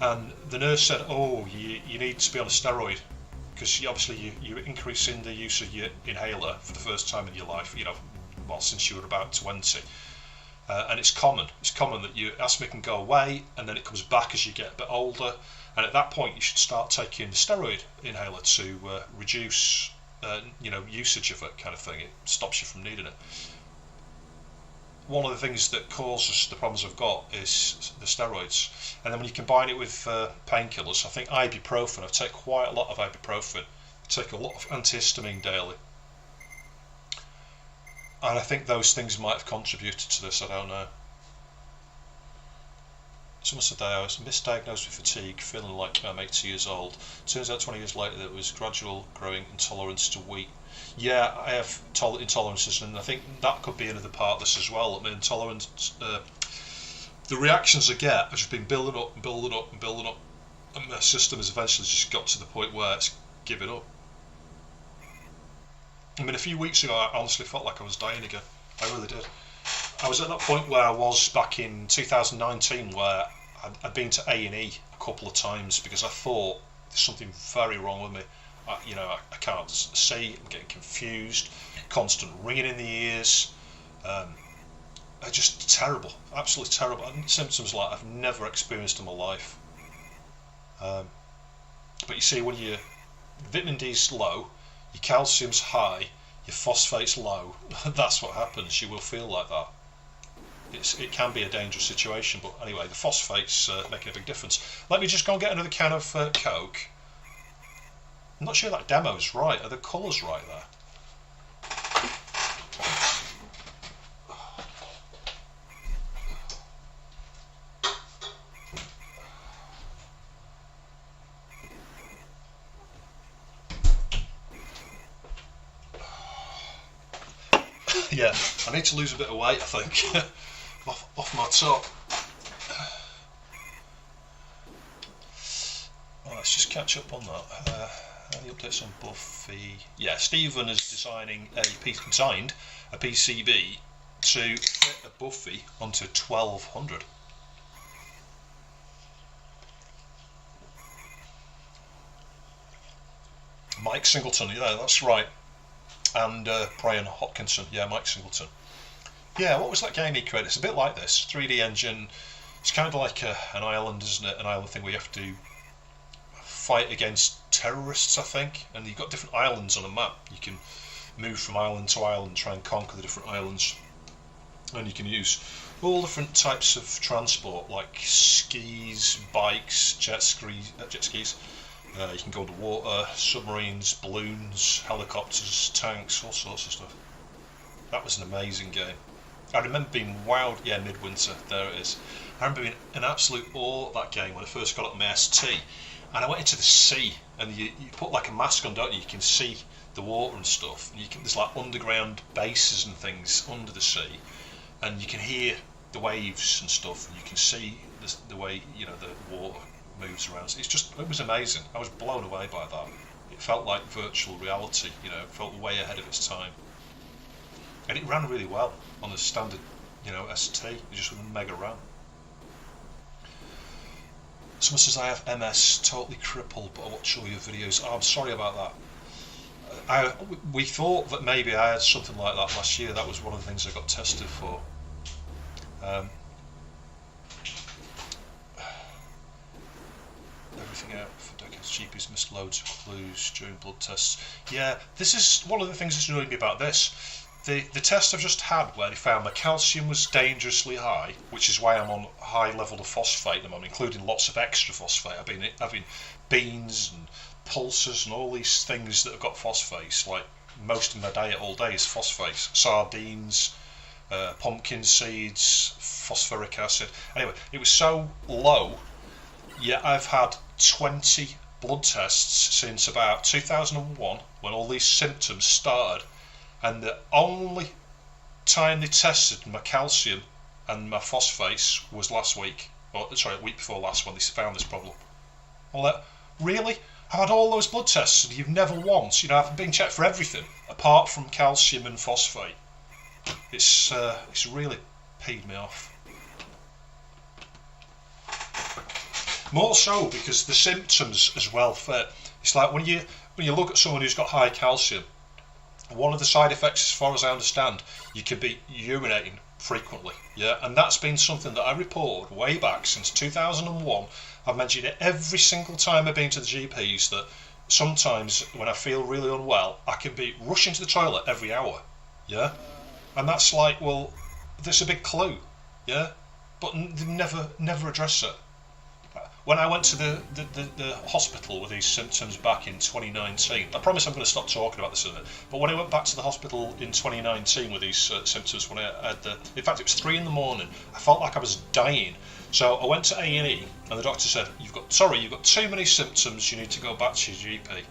and the nurse said, "Oh, you need to be on a steroid because obviously you're increasing the use of your inhaler for the first time in your life. Well, since you were about 20." And it's common that your asthma can go away and then it comes back as you get a bit older, and at that point you should start taking the steroid inhaler to reduce usage of it, kind of thing. It stops you from needing it. One of the things that causes the problems I've got is the steroids, and then when you combine it with painkillers, I think ibuprofen, I take quite a lot of ibuprofen, I take a lot of antihistamine daily, and I think those things might have contributed to this, I don't know. Someone said that I was misdiagnosed with fatigue, feeling like I'm 80 years old. Turns out 20 years later that it was gradual growing intolerance to wheat. Yeah, I have intolerances, and I think that could be another part of this as well. I mean, intolerance, the reactions I get have just been building up and building up and building up, and my system has eventually just got to the point where it's given up. I mean, a few weeks ago I honestly felt like I was dying again. I really did. I was at that point where I was back in 2019, where I'd been to A&E a couple of times because I thought there's something very wrong with me. I can't see, I'm getting confused, constant ringing in the ears, just terrible, absolutely terrible, and symptoms like I've never experienced in my life. But you see, when your vitamin D's low, your calcium's high, your phosphate's low, that's what happens. You will feel like that. It can be a dangerous situation, but anyway, the phosphate's making a big difference. Let me just go and get another can of Coke. I'm not sure that demo's right. Are the colours right there? Yeah, I need to lose a bit of weight, I think, off my top. Well, let's just catch up on that. Any updates on Buffy? Yeah, Stephen is designed a PCB to fit a Buffy onto 1200. Mike Singleton, yeah, that's right. And Brian Hopkinson, yeah, Mike Singleton. Yeah, what was that game he created? It's a bit like this, 3D engine. It's kind of like an island, isn't it? An island thing where you have to fight against terrorists, I think. And you've got different islands on a map. You can move from island to island, try and conquer the different islands. And you can use all different types of transport, like skis, bikes, jet skis. You can go underwater, submarines, balloons, helicopters, tanks, all sorts of stuff. That was an amazing game. I remember being wowed. Yeah, Midwinter, there it is. I remember being in absolute awe of that game when I first got it on my ST. And I went into the sea, and you put like a mask on, don't you? You can see the water and stuff. And there's like underground bases and things under the sea, and you can hear the waves and stuff, and you can see the way the water moves around. It was amazing. I was blown away by that. It felt like virtual reality, it felt way ahead of its time. And it ran really well on the standard, ST. It just was a mega RAM. Someone says I have MS, totally crippled, but I watch all your videos. Oh, I'm sorry about that. We thought that maybe I had something like that last year. That was one of the things I got tested for. Everything out for decades. GPs missed loads of clues during blood tests. Yeah, this is one of the things that's annoying me about this. The test I've just had, where they found my calcium was dangerously high, which is why I'm on a high level of phosphate at the moment, including lots of extra phosphate. I've been having beans and pulses and all these things that have got phosphates. Like most of my diet all day is phosphates, sardines, pumpkin seeds, phosphoric acid. Anyway, it was so low. Yeah, I've had 20 blood tests since about 2001, when all these symptoms started, and the only time they tested my calcium and my phosphates was last week, or sorry, a week before last, when they found this problem. I'm like, really? I've had all those blood tests and you've never once, I've been checked for everything, apart from calcium and phosphate. It's really peed me off. More so because the symptoms as well fit. It's like when you look at someone who's got high calcium, one of the side effects, as far as I understand, you can be urinating frequently. Yeah, and that's been something that I reported way back since 2001. I've mentioned it every single time I've been to the GPs that sometimes when I feel really unwell, I can be rushing to the toilet every hour. Yeah, and that's like, well, there's a big clue. Yeah, but they never address it. When I went to the hospital with these symptoms back in 2019, I promise I'm going to stop talking about this in a minute, but when I went back to the hospital in 2019 with these symptoms, when I had in fact it was 3 in the morning, I felt like I was dying. So I went to A&E and the doctor said, you've got too many symptoms, you need to go back to your GP.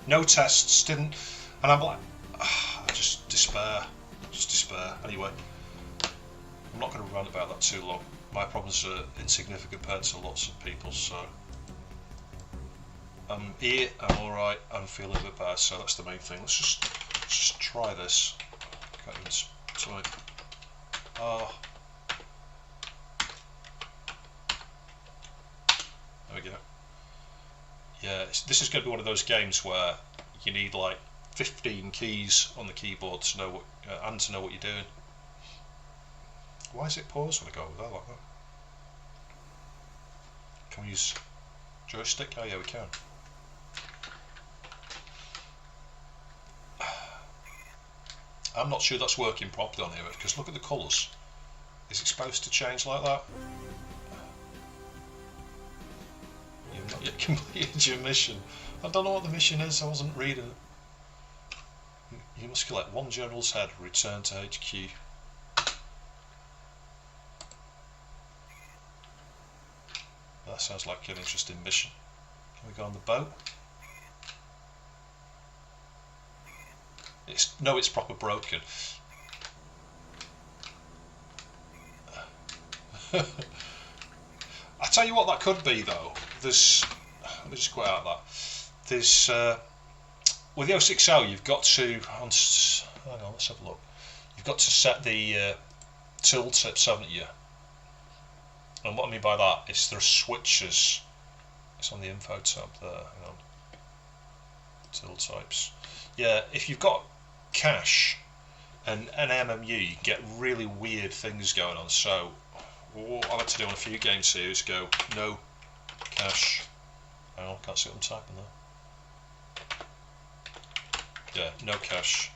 No tests, didn't, and I'm like, I just despair. Anyway, I'm not going to rant about that too long. My problems are insignificant compared to lots of people, so I'm here, I'm alright, I'm feeling a bit better, so that's the main thing. Let's just try this. Sorry. Oh. There we go. Yeah, this is going to be one of those games where you need like 15 keys on the keyboard to know what you're doing. Why is it pause when I go over there like that? Can we use joystick? Oh yeah, we can. I'm not sure that's working properly on here because look at the colours. Is it supposed to change like that? You've not yet completed your mission. I don't know what the mission is, I wasn't reading it. You must collect 1 general's head, return to HQ. That sounds like an interesting mission. Can we go on the boat? It's proper broken. I tell you what that could be though. Let me just go out of that. There's with the 060 you've got to hang on, let's have a look. You've got to set the tool tips, haven't you? And what I mean by that is there are switches. It's on the info tab there. Hang on. Tool types. Yeah, if you've got cache and an MMU, you can get really weird things going on. So what I like to do on a few games here is go no cache. Hang on, can't see what I'm typing there. Yeah, no cache.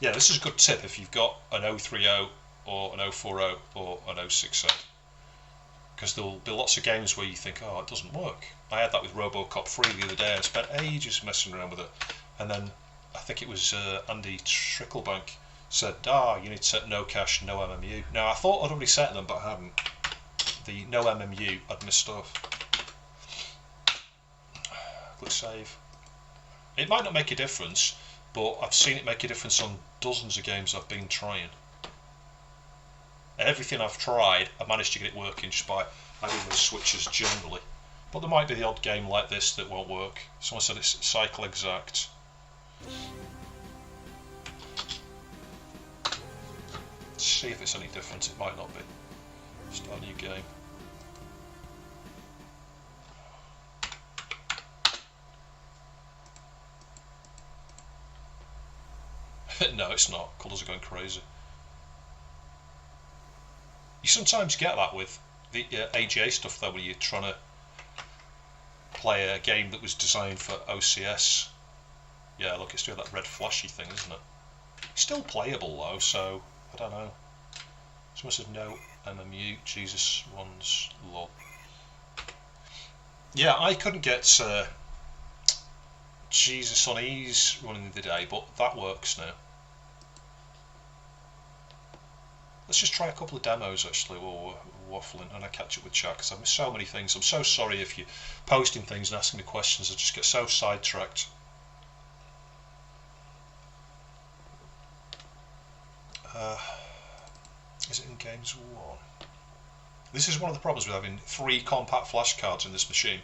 Yeah, this is a good tip if you've got an 030 or an 040 or an 060. Because there'll be lots of games where you think, oh, it doesn't work. I had that with RoboCop 3 the other day. I spent ages messing around with it, and then I think it was Andy Tricklebank said, you need to set no cache, no MMU. Now I thought I'd already set them, but I hadn't. The no MMU I'd missed off. Click save. It might not make a difference, but I've seen it make a difference on dozens of games I've been trying. Everything I've tried, I've managed to get it working just by adding those switches generally. But there might be the odd game like this that won't work. Someone said it's cycle exact. Let's see if it's any different. It might not be. Start a new game. No, it's not. Colours are going crazy. You sometimes get that with the AGA stuff though, when you're trying to play a game that was designed for OCS. Yeah, look, it's doing that red flashy thing, isn't it? It's still playable though, so I don't know. Someone said no MMU, Jesus one's lol. Yeah, I couldn't get Jesus on Ease running the day, but that works now. Let's just try a couple of demos actually while we're waffling, and I catch up with chat because I've missed so many things. I'm so sorry if you're posting things and asking me questions. I just get so sidetracked. Is it in games 1? This is one of the problems with having 3 compact flash cards in this machine.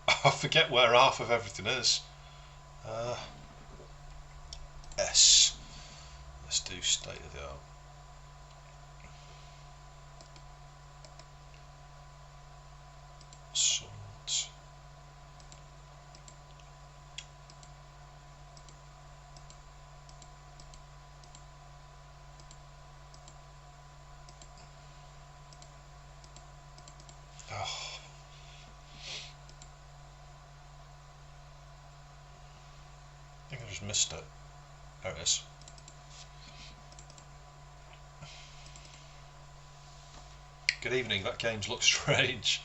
I forget where half of everything is. S. Let's do state of the art. Salt. Oh. I think I just missed it. There it is. Good evening, that game looks strange.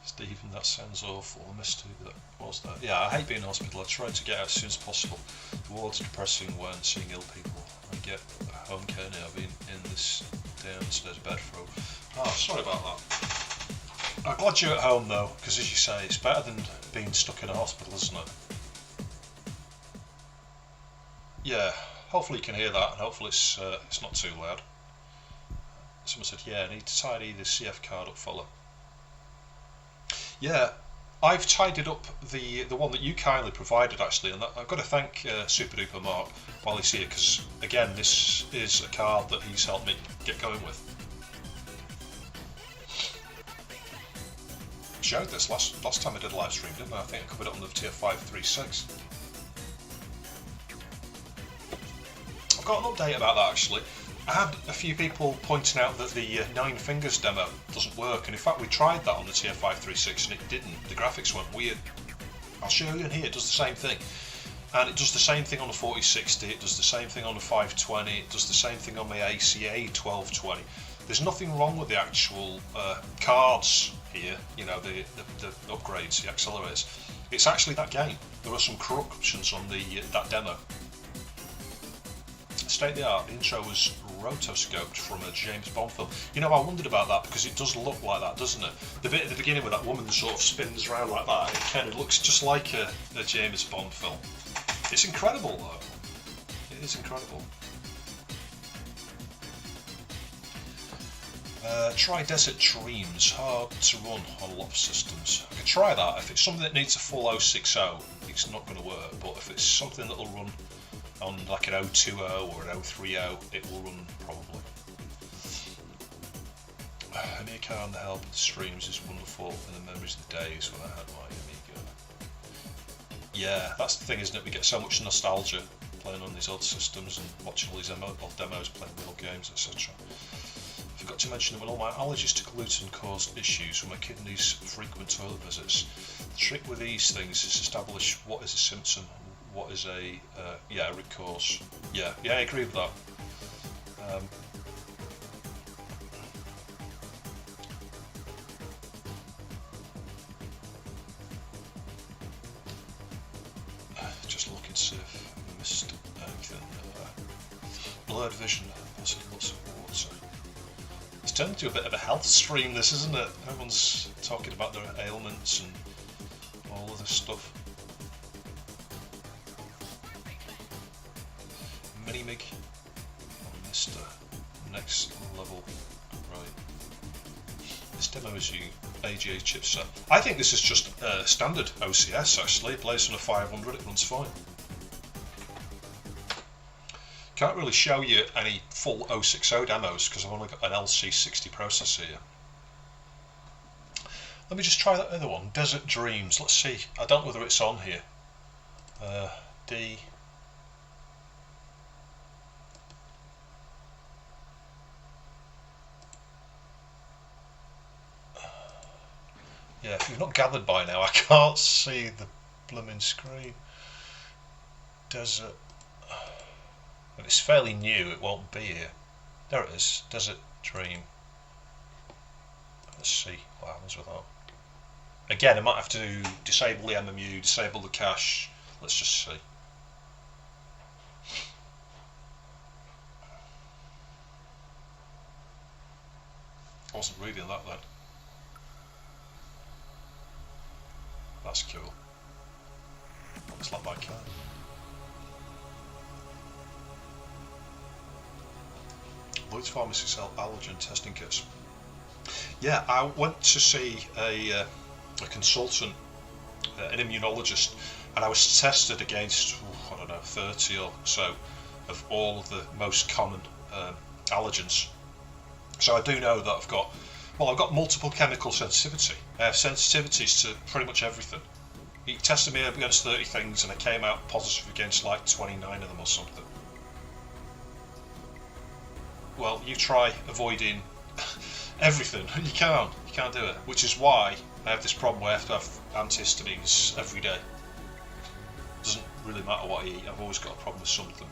Stephen, that sounds awful. I missed who that was that. Yeah, I hate being in hospital. I try to get out as soon as possible. The ward's depressing when seeing ill people. I get home care now. I've been in this downstairs bed for oh, sorry about that. I'm glad you're at home though, because as you say, it's better than being stuck in a hospital, isn't it? Yeah, hopefully you can hear that, and hopefully it's not too loud. Someone said, yeah, I need to tidy the CF card up, fella. Yeah, I've tidied up the one that you kindly provided, actually, and I've got to thank Super Duper Mark while he's here, because, again, this is a card that he's helped me get going with. I showed this last time I did a live stream, didn't I? I think I covered it on the TF1260. I've got an update about that, actually. I had a few people pointing out that the 9 fingers demo doesn't work, and in fact we tried that on the TF536 and it didn't. The graphics went weird. I'll show you in here, it does the same thing. And it does the same thing on the 4060, it does the same thing on the 520, it does the same thing on my A1200. There's nothing wrong with the actual cards here, you know, the upgrades, the accelerators. It's actually that game. There are some corruptions on that demo. State of the art, the intro was rotoscoped from a James Bond film. You know, I wondered about that because it does look like that, doesn't it? The bit at the beginning where that woman sort of spins around like that, it kind of looks just like a James Bond film. It's incredible though. It is incredible. Try Desert Dreams, hard to run on a lot of systems. I could try that. If it's something that needs a full 060, it's not going to work, but if it's something that will run on like an 020 or an 030, it will run probably. Amiga and the help of the streams is wonderful, and the memories of the days when I had my Amiga. Yeah, that's the thing, isn't it? We get so much nostalgia playing on these old systems and watching all these old demos, playing real games, etc. Forgot to mention that when all my allergies to gluten caused issues with my kidneys, frequent toilet visits. The trick with these things is to establish what is a symptom, what is a root cause. Yeah, I agree with that. Just looking to see if I missed anything. Blurred vision, possibly lots of water. It's turned into a bit of a health stream, this, isn't it? Everyone's talking about their ailments and all of this stuff. Minimig on Mr. Next level. Right. This demo is using AGA chipset. I think this is just standard OCS actually. It plays on a 500, it runs fine. Can't really show you any full 060 demos because I've only got an LC60 processor here. Let me just try that other one, Desert Dreams. Let's see. I don't know whether it's on here. D. Yeah, if you've not gathered by now, I can't see the blooming screen. Desert. If it's fairly new, it won't be here. There it is, Desert Dream. Let's see what happens with that. Again, I might have to disable the MMU, disable the cache. Let's just see. I wasn't reading that then. That's cool. Looks like my car. Lloyd's Pharmacy sell allergen testing kits. Yeah, I went to see a consultant, an immunologist, and I was tested against, I don't know, 30 or so of all of the most common allergens. So I do know that I've got multiple chemical sensitivity. I have sensitivities to pretty much everything. He tested me against 30 things and I came out positive against like 29 of them or something. Well, you try avoiding everything. You can't do it. Which is why I have this problem where I have to have antihistamines every day. It doesn't really matter what I eat, I've always got a problem with something.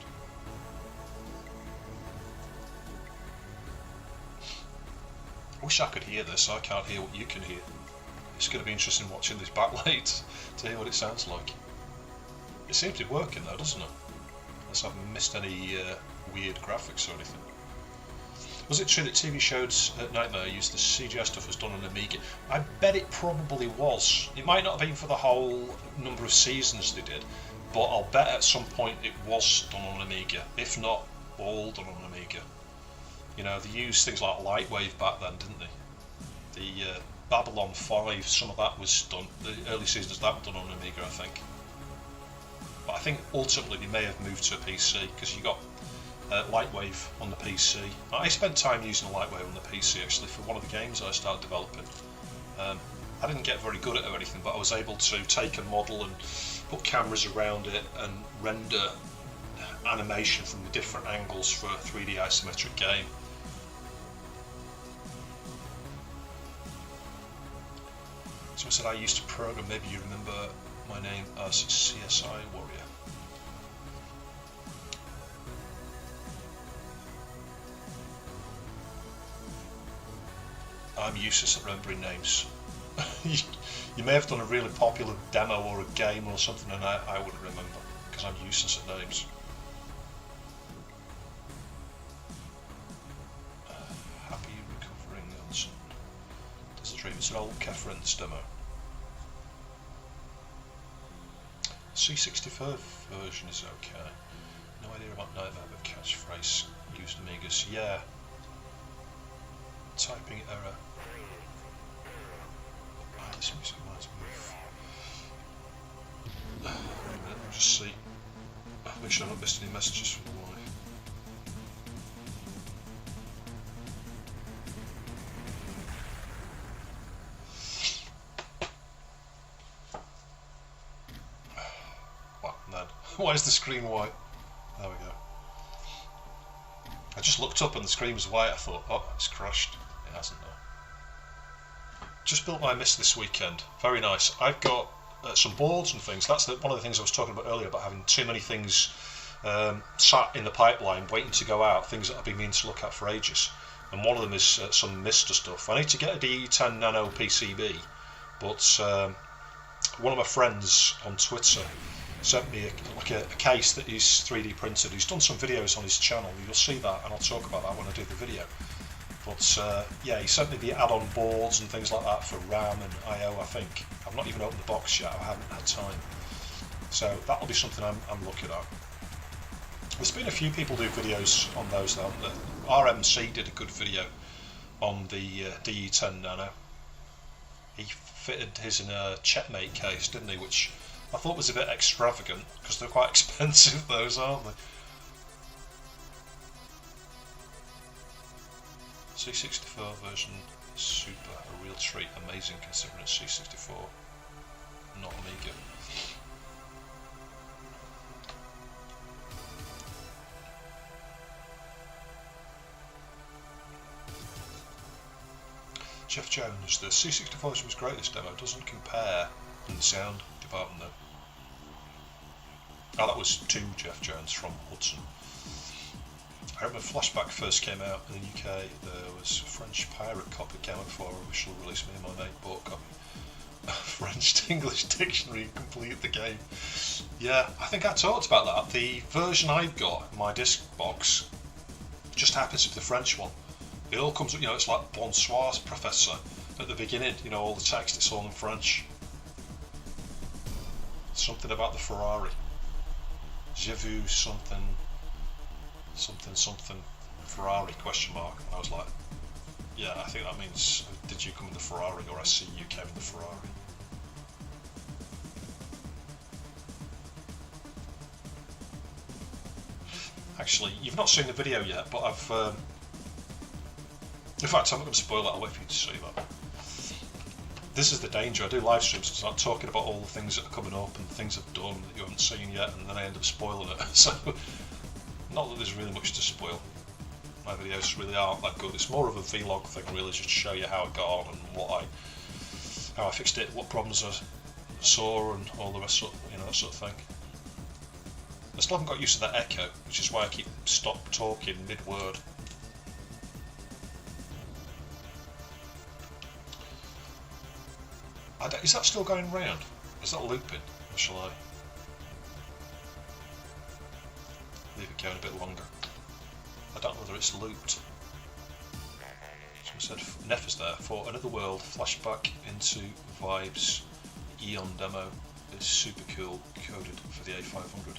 I wish I could hear this, I can't hear what you can hear. It's going to be interesting watching this backlight to hear what it sounds like. It seems to be working though, doesn't it? Unless I haven't missed any weird graphics or anything. Was it true that TV shows at Nightmare used the CGI stuff was done on Amiga? I bet it probably was. It might not have been for the whole number of seasons they did, but I'll bet at some point it was done on Amiga, if not all done on Amiga. You know, they used things like Lightwave back then, didn't they? The Babylon 5, some of that was done, the early seasons of that were done on Amiga, I think. But I think ultimately they may have moved to a PC, because you got Lightwave on the PC. I spent time using Lightwave on the PC actually for one of the games I started developing. I didn't get very good at it or anything, but I was able to take a model and put cameras around it and render animation from the different angles for a 3D isometric game. Someone said I used to program, maybe you remember my name as CSI Warrior. I'm useless at remembering names. You may have done a really popular demo or a game or something and I wouldn't remember, because I'm useless at names. Happy recovering on some stream. It's an old Kefren's demo. C64 version is okay. No idea about Nightmare, but catchphrase used Amigas. Yeah. Typing error. This music reminds me of... Wait a minute, I'll just see. Make sure I've not missed any messages from the wife. What then? Why is the screen white? There we go. I just looked up and the screen was white. I thought, oh, it's crashed. It hasn't though. Just built my Mist this weekend. Very nice. I've got some boards and things. That's one of the things I was talking about earlier, about having too many things sat in the pipeline waiting to go out, things that I've been meaning to look at for ages. And one of them is some Mist stuff. I need to get a DE10 Nano PCB, but one of my friends on Twitter sent me a case that he's 3D printed. He's done some videos on his channel. You'll see that, and I'll talk about that when I do the video. But yeah, he sent me the add-on boards and things like that for RAM and I/O, I think. I've not even opened the box yet, I haven't had time. So that'll be something I'm looking at. There's been a few people do videos on those now. RMC did a good video on the DE10 Nano. He fitted his in a Checkmate case, didn't he? Which I thought was a bit extravagant, because they're quite expensive, those, aren't they? C64 version super, a real treat, amazing considering it's C64, not Amiga. Jeff Jones, the C64 version was great, this demo doesn't compare in the sound department though. Oh, that was to Jeff Jones from Hudson. I remember Flashback first came out in the UK, there was a French pirate copy came out before official release. Me and my mate bought a copy. French to English dictionary completed the game. Yeah, I think I talked about that. The version I've got in my disc box just happens to be the French one. It all comes up, you know, it's like Bonsoir Professor at the beginning, you know, all the text, it's all in French. Something about the Ferrari. J'ai vu something Ferrari question mark. I was like, yeah, I think that means did you come in the Ferrari, or I see you came in the Ferrari. actually. You've not seen the video yet, but I've... in fact, I'm not going to spoil it, I'll wait for you to see that. This is the danger, I do live streams, so I'm talking about all the things that are coming up and things I've done that you haven't seen yet, and then I end up spoiling it. So, not that there's really much to spoil. My videos really aren't that good. It's more of a vlog thing, really, just to show you how I got on and how I fixed it, what problems I saw, and all the rest of, that sort of thing. I still haven't got used to that echo, which is why I keep stop talking mid-word. Is that still going round? Is that looping? Or shall I leave it going a bit longer? I don't know whether it's looped. Someone said Neff is there for Another World flashback into Vibes Eon demo. It's super cool, coded for the A500.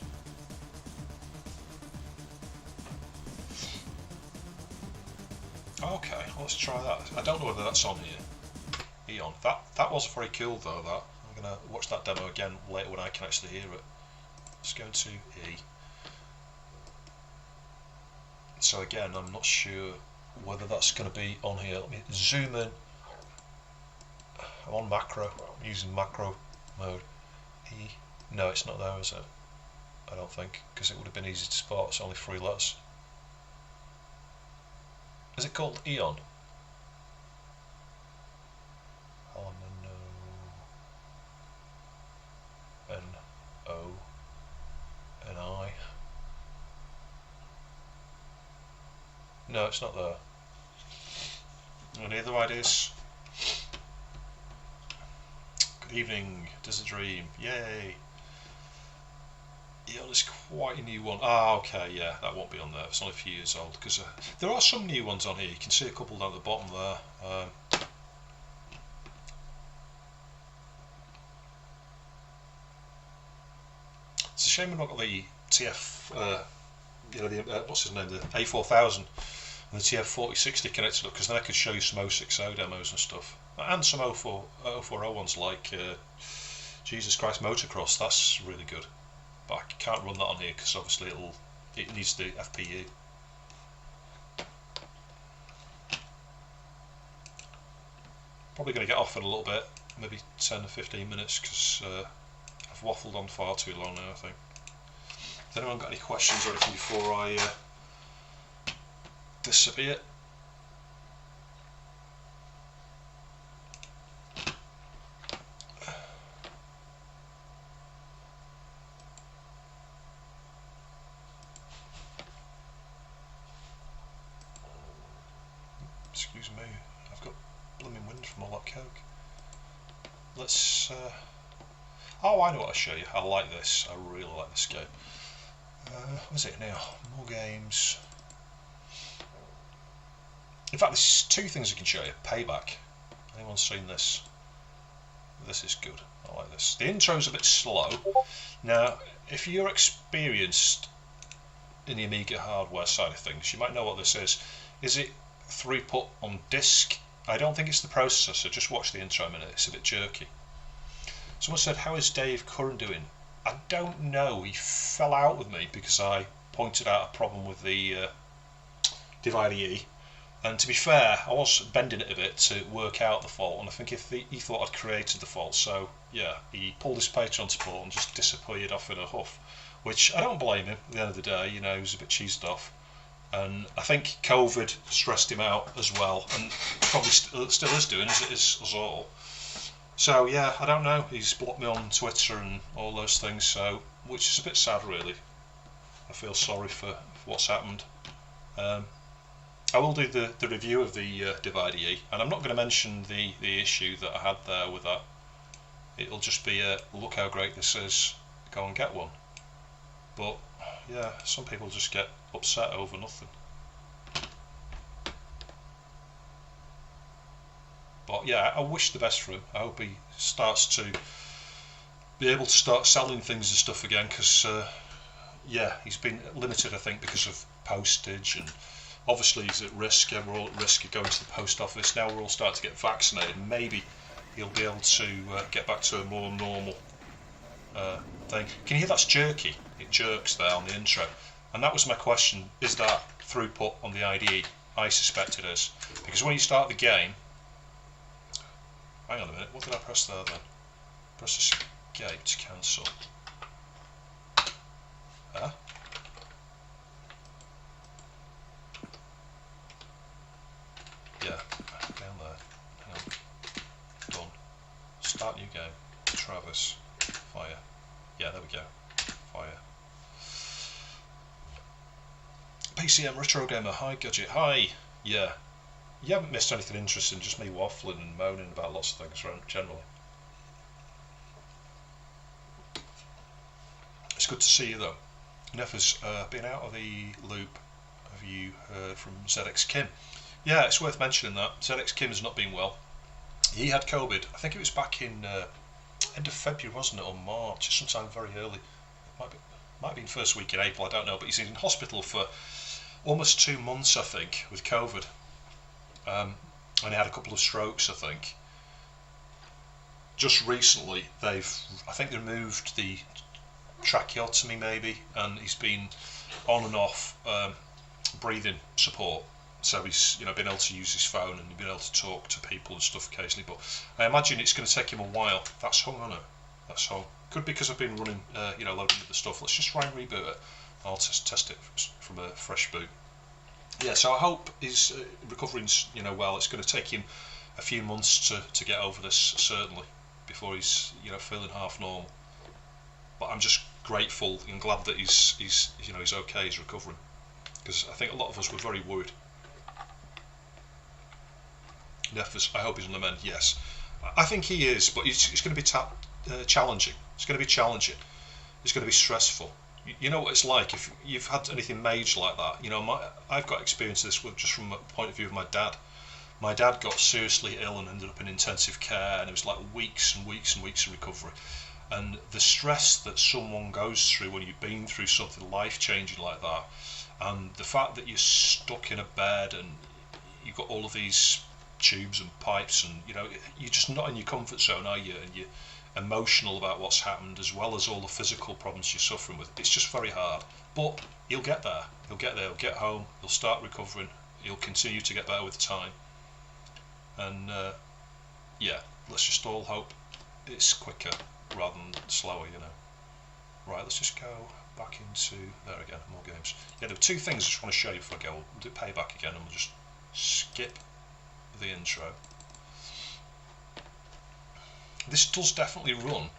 Okay, let's try that. I don't know whether that's on here. Eon. That was very cool though, that. I'm going to watch that demo again later when I can actually hear it. Let's go to E. So again, I'm not sure whether that's going to be on here. Let me zoom in. I'm on macro. I'm using macro mode. E. No, it's not there, is it? I don't think, because it would have been easy to spot. It's only 3 letters. Is it called Eon? N-O-N-I. No, it's not there. Any other ideas? Good evening, Does a Dream. Yay! Eon is quite a new one. Ah, okay, yeah, that won't be on there. It's only a few years old. Because there are some new ones on here. You can see a couple down at the bottom there. It's a shame we've not got the TF, what's his name, the A4000 and the TF1260 connected up, because then I could show you some 060 demos and stuff, and some 040 ones like Jesus Christ Motocross. That's really good, but I can't run that on here because obviously it needs the FPU. Probably going to get off in a little bit, maybe 10 or 15 minutes, because I've waffled on far too long now, I think. Has anyone got any questions or anything before I disappear? Excuse me, I've got blooming wind from all that coke. Let's... oh, I know what I'll show you. I like this. I really like this game. What is it now? More games. In fact, there's 2 things I can show you. Payback. Anyone seen this? This is good. I like this. The intro's a bit slow. Now, if you're experienced in the Amiga hardware side of things, you might know what this is. Is it throughput on disk? I don't think it's the processor. Just watch the intro a minute. It's a bit jerky. Someone said, how is Dave Curran doing? I don't know. He fell out with me because I pointed out a problem with the Divide E. And to be fair, I was bending it a bit to work out the fault, and I think he thought I'd created the fault, so yeah, he pulled his Patreon support and just disappeared off in a huff, which I don't blame him. At the end of the day, he was a bit cheesed off, and I think COVID stressed him out as well, and probably still is doing, as it is us all. So yeah, I don't know. He's blocked me on Twitter and all those things, so which is a bit sad, really. I feel sorry for what's happened. I will do the review of the Divide E, and I'm not going to mention the issue that I had there with that. It'll just be a look how great this is, go and get one. But yeah, some people just get upset over nothing. But yeah, I wish the best for him. I hope he starts to be able to start selling things and stuff again, because yeah, he's been limited, I think, because of postage, and obviously he's at risk, and we're all at risk of going to the post office. Now we're all starting to get vaccinated, maybe he'll be able to get back to a more normal thing. Can you hear that's jerky? It jerks there on the intro. And that was my question, is that throughput on the IDE? I suspect it is. Because when you start the game, hang on a minute, what did I press there then? Press escape to cancel. Huh? Yeah, down there. Hang on. Done. Start new game. Travis. Fire. Yeah, there we go. Fire. PCM Retro Gamer. Hi, Gadget. Hi. Yeah. You haven't missed anything interesting, just me waffling and moaning about lots of things generally. It's good to see you though. Neff has been out of the loop. Have you heard from ZX Kim? Yeah, it's worth mentioning that. ZX Kim has not been well. He had COVID. I think it was back in end of February, wasn't it, or March, sometime very early. Might have been first week in April, I don't know, but he's in hospital for almost 2 months, I think, with COVID. And he had a couple of strokes, I think. Just recently, I think they removed the tracheotomy maybe, and he's been on and off breathing support. So he's been able to use his phone and been able to talk to people and stuff occasionally. But I imagine it's going to take him a while. That's hung on it. That's hung. Could be because I've been running, loading up the stuff. Let's just try and reboot it. I'll test it from a fresh boot. Yeah, so I hope he's recovering, well. It's going to take him a few months to get over this, certainly, before he's, feeling half normal. But I'm just grateful and glad that he's okay, he's recovering, because I think a lot of us were very worried. Nefus, I hope he's on the mend. Yes, I think he is, but it's going to be challenging. It's going to be challenging. It's going to be stressful. You know what it's like if you've had anything major like that. I've got experience of this just from the point of view of my dad. My dad got seriously ill and ended up in intensive care, and it was like weeks and weeks and weeks of recovery. And the stress that someone goes through when you've been through something life-changing like that, and the fact that you're stuck in a bed and you've got all of these tubes and pipes, and you're just not in your comfort zone, are you? And you're emotional about what's happened, as well as all the physical problems you're suffering with. It's just very hard, but he'll get there. He'll get home, he'll start recovering, he'll continue to get better with time, and yeah, let's just all hope it's quicker rather than slower. Right, let's just go back into there again. More games. Yeah, there were 2 things I just want to show you before I go. We'll do Payback again, and we'll just skip the intro. This does definitely run,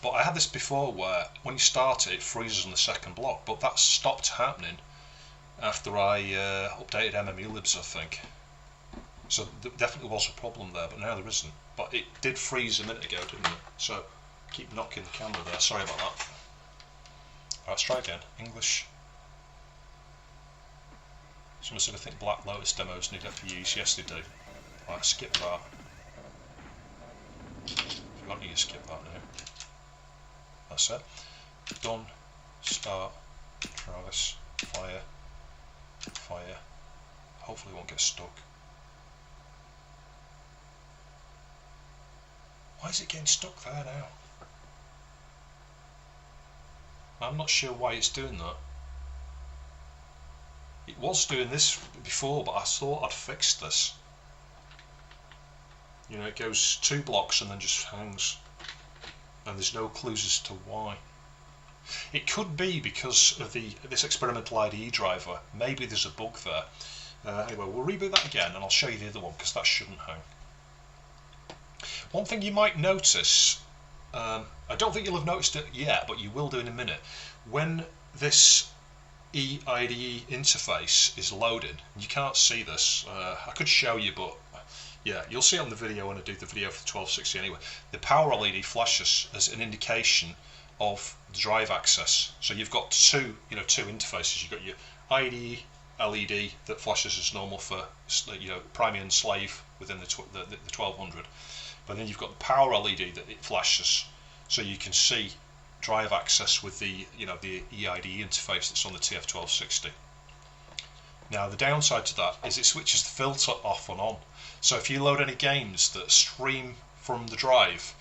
but I had this before where when you start it freezes on the second block, but that stopped happening after I updated MMUlibs, I think. So there definitely was a problem there, but now there isn't. But it did freeze a minute ago, didn't it? So keep knocking the camera there, sorry about that. Alright, let's try again. English. Someone said I think Black Lotus demos need FPUs. Yes, they do. Right, skip that. I don't need to skip that now. That's it. Done. Start. Travis. Fire. Fire. Hopefully it won't get stuck. Why is it getting stuck there now? I'm not sure why it's doing that. It was doing this before, but I thought I'd fixed this. It goes 2 blocks and then just hangs, and there's no clues as to why. It could be because of this experimental IDE driver. Maybe there's a bug there. Anyway, we'll reboot that again, and I'll show you the other one, because that shouldn't hang. One thing you might notice, I don't think you'll have noticed it yet, but you will do in a minute. When this EIDE interface is loading, you can't see this. I could show you, but yeah, you'll see it on the video when I do the video for the 1260 anyway. The power LED flashes as an indication of the drive access. So you've got two interfaces. You've got your IDE LED that flashes as normal for primary and slave within the 1200, but then you've got the power LED that it flashes, so you can see drive access with the the EIDE interface that's on the TF1260. Now the downside to that is it switches the filter off and on. So if you load any games that stream from the drive,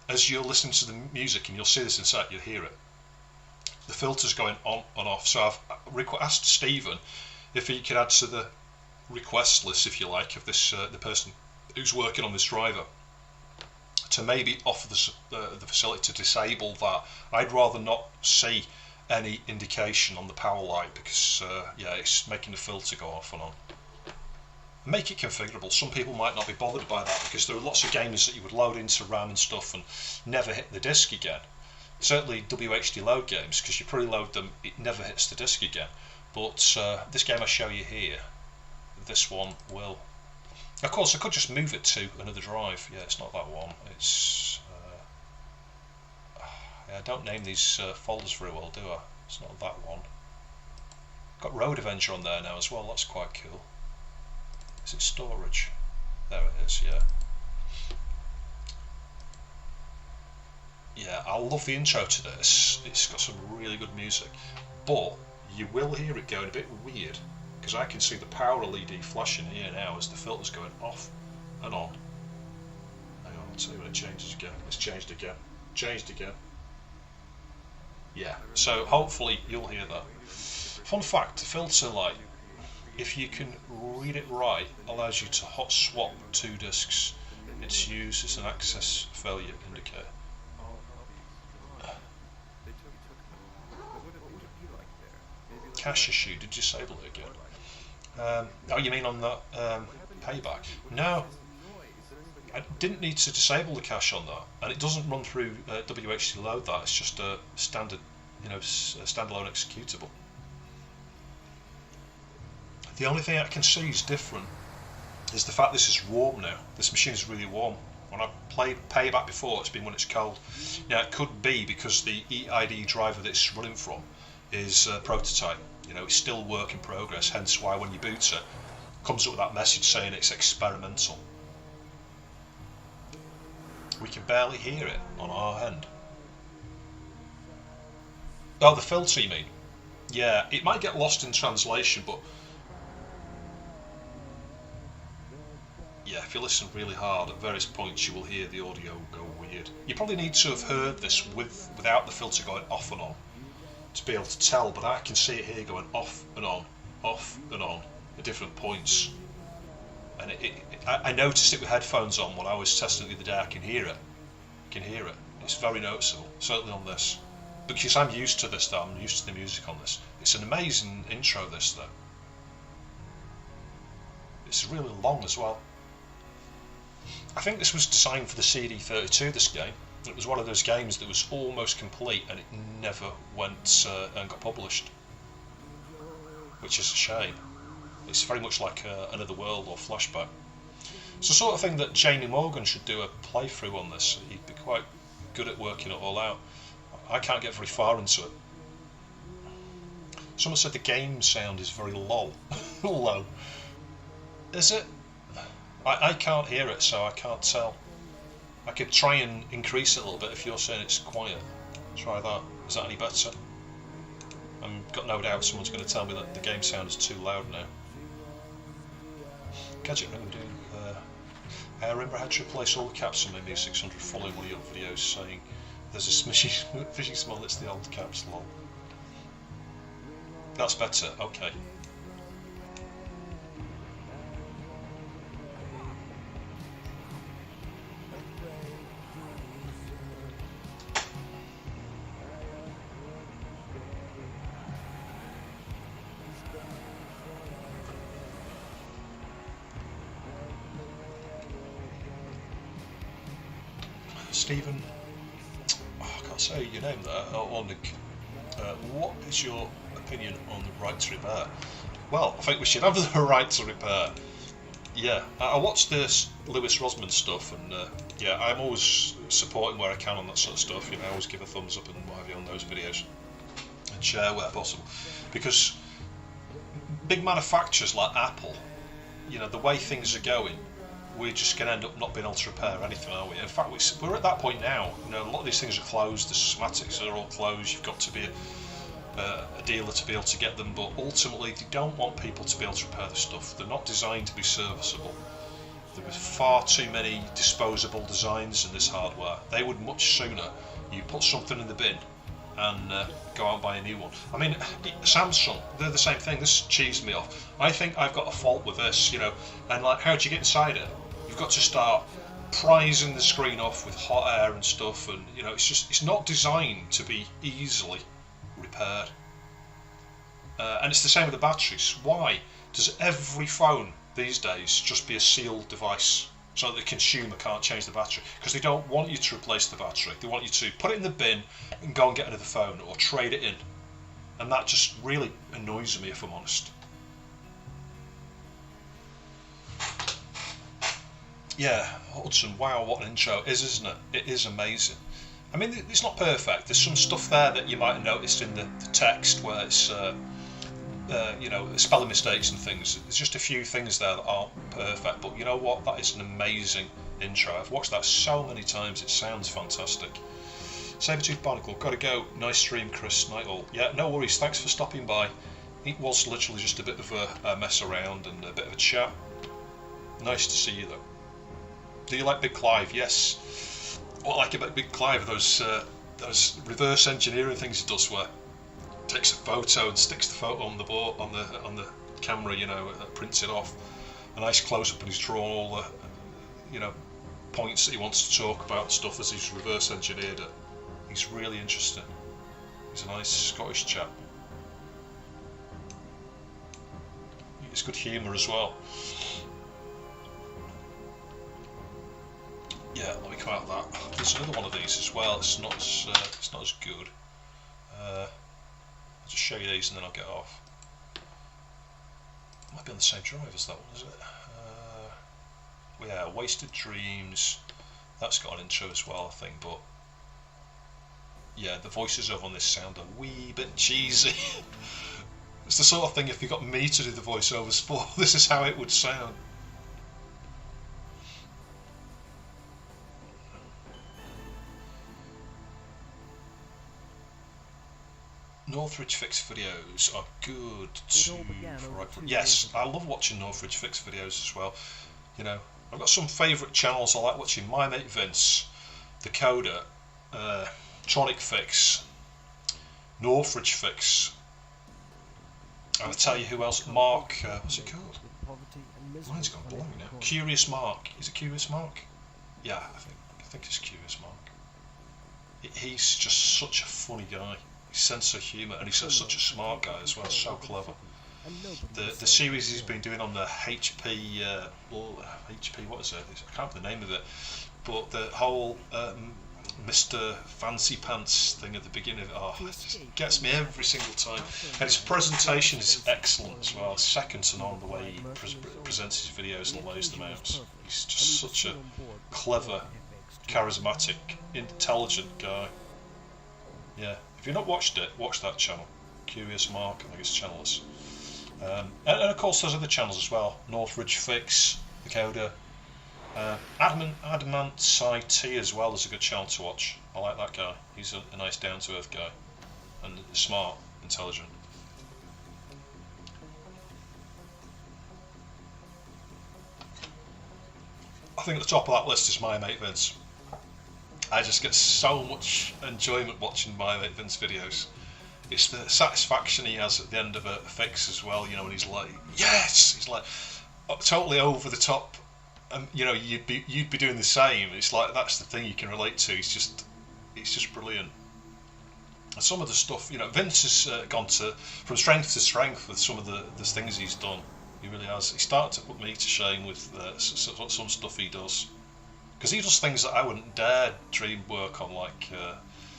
as you're listening to the music, and you'll see this inside, you'll hear it, the filter's going on and off. So I've asked Stephen if he could add to the request list, if you like, of this the person who's working on this driver, to maybe offer the facility to disable that. I'd rather not see any indication on the power light, because yeah, it's making the filter go off and on. Make it configurable. Some people might not be bothered by that, because there are lots of games that you would load into RAM and stuff and never hit the disk again. Certainly WHD load games, because you preload them, it never hits the disk again. But this game I show you here, this one will. Of course, I could just move it to another drive. Yeah, it's not that one. It's yeah, I don't name these folders very well, do I? It's not that one. Got Road Avenger on there now as well. That's quite cool. Is it storage? There it is. Yeah. Yeah, I love the intro to this. It's got some really good music, but you will hear it going a bit weird, because I can see the power LED flashing here now as the filter's going off and on. Hang on, I'll tell you when it changes again. It's changed again. Changed again. Yeah, so hopefully you'll hear that. Fun fact, the filter light, if you can read it right, allows you to hot swap two disks. It's used as an access failure indicator. Cache issue, did you disable it again? Oh, you mean on that payback? No, I didn't need to disable the cache on that, and it doesn't run through WHD load. That it's just a standard, you know, standalone executable. The only thing I can see is different is the fact this is warm now. This machine is really warm. When I played payback before, it's been when it's cold. Now it could be because the EID driver that it's running from is prototype. You know, it's still work in progress, hence why when you boot it, comes up with that message saying it's experimental. We can barely hear it on our end. Oh, the filter, you mean? Yeah, it might get lost in translation, but yeah, if you listen really hard, at various points you will hear the audio go weird. You probably need to have heard this without the filter going off and on to be able to tell, but I can see it here going off and on at different points. And I noticed it with headphones on when I was testing it the other day. I can hear it. It's very noticeable, certainly on this. Because I'm used to this though, I'm used to the music on this. It's an amazing intro, this though. It's really long as well. I think this was designed for the CD32, this game. It was one of those games that was almost complete and it never went and got published, which is a shame. It's very much like Another World or Flashback. It's the sort of thing that Jamie Morgan should do a playthrough on this. He'd be quite good at working it all out. I can't get very far into it. Someone said the game sound is very low. Low. Is it? I can't hear it, so I can't tell. I could try and increase it a little bit if you're saying it's quiet. Try that. Is that any better? I've got no doubt someone's going to tell me that the game sound is too loud now. Gadget remember doing. I remember I had to replace all the caps on my Mi 600 following one of your videos saying there's a fishing smell that's the old caps, lol. That's better, okay. Stephen, oh, I can't say your name there, or Nick. What is your opinion on the right to repair? Well, I think we should have the right to repair. Yeah, I watched this Lewis Rosman stuff, and yeah, I'm always supporting where I can on that sort of stuff. You know, I always give a thumbs up and what have you on those videos, and share where possible. Because big manufacturers like Apple, you know, the way things are going, we're just going to end up not being able to repair anything, are we? In fact, we're at that point now. You know, a lot of these things are closed. The schematics are all closed. You've got to be a dealer to be able to get them. But ultimately, they don't want people to be able to repair the stuff. They're not designed to be serviceable. There are far too many disposable designs in this hardware. They would much sooner you put something in the bin and go out and buy a new one. I mean, Samsung, they're the same thing. This cheesed me off. I think I've got a fault with this, you know. And like, how do you get inside it? You've got to start prizing the screen off with hot air and stuff, and you know, it's not designed to be easily repaired. And it's the same with the batteries. Why does every phone these days just be a sealed device so that the consumer can't change the battery? Because they don't want you to replace the battery. They want you to put it in the bin and go and get another phone or trade it in. And that just really annoys me, if I'm honest. Yeah, Hudson, wow, what an intro it is, isn't it? It is amazing. I mean, it's not perfect. There's some stuff there that you might have noticed in the text where it's, you know, spelling mistakes and things. There's just a few things there that aren't perfect, but you know what? That is an amazing intro. I've watched that so many times. It sounds fantastic. Sabertooth Barnacle, gotta go. Nice stream, Chris Nighthall. Yeah, no worries. Thanks for stopping by. It was literally just a bit of a mess around and a bit of a chat. Nice to see you though. Do you like Big Clive? Yes. What I like about Big Clive, those reverse engineering things he does, where he takes a photo and sticks the photo on the board, on the camera, you know, prints it off. A nice close up, and he's drawn all the, you know, points that he wants to talk about, stuff as he's reverse engineered it. He's really interesting. He's a nice Scottish chap. It's good humour as well. Yeah, let me come out of that. There's another one of these as well. It's not as good. I'll just show you these and then I'll get off. Might be on the same drive as that one, is it? Yeah, Wasted Dreams. That's got an intro as well, I think. But yeah, the voices over on this sound a wee bit cheesy. It's the sort of thing, if you got me to do the voiceovers for, this is how it would sound. Northridge Fix videos are good yes, I love watching Northridge Fix videos as well. You know, I've got some favourite channels I like watching. My Mate Vince, The Coder, Tronic Fix, Northridge Fix, and I'll tell you who else, Mark, what's it called? Mine's gone blank now. Curious Mark. Is it Curious Mark? Yeah, I think it's Curious Mark. He's just such a funny guy. His sense of humour, and he's such a smart guy as well, so clever. The series he's been doing on the HP, what is it? I can't remember the name of it, but the whole Mr. Fancy Pants thing at the beginning of it, it just gets me every single time. And his presentation is excellent as well, second to none, the way he presents his videos and lays them out. He's just such a clever, charismatic, intelligent guy. Yeah. If you've not watched it, watch that channel. Curious Mark, I think his channel is. And of course there's other channels as well. Northridge Fix, The Coder. Adamant IT as well is a good channel to watch. I like that guy. He's a nice down-to-earth guy. And smart, intelligent. I think at the top of that list is My Mate Vince. I just get so much enjoyment watching My Mate Vince videos. It's the satisfaction he has at the end of a fix as well, you know, when he's like, yes! He's like, totally over the top, and you know, you'd be doing the same. It's like, that's the thing you can relate to. It's just brilliant. And some of the stuff, you know, Vince has gone from strength to strength with some of the things he's done. He really has. He started to put me to shame with some stuff he does. Because he does things that I wouldn't dare dream work on, like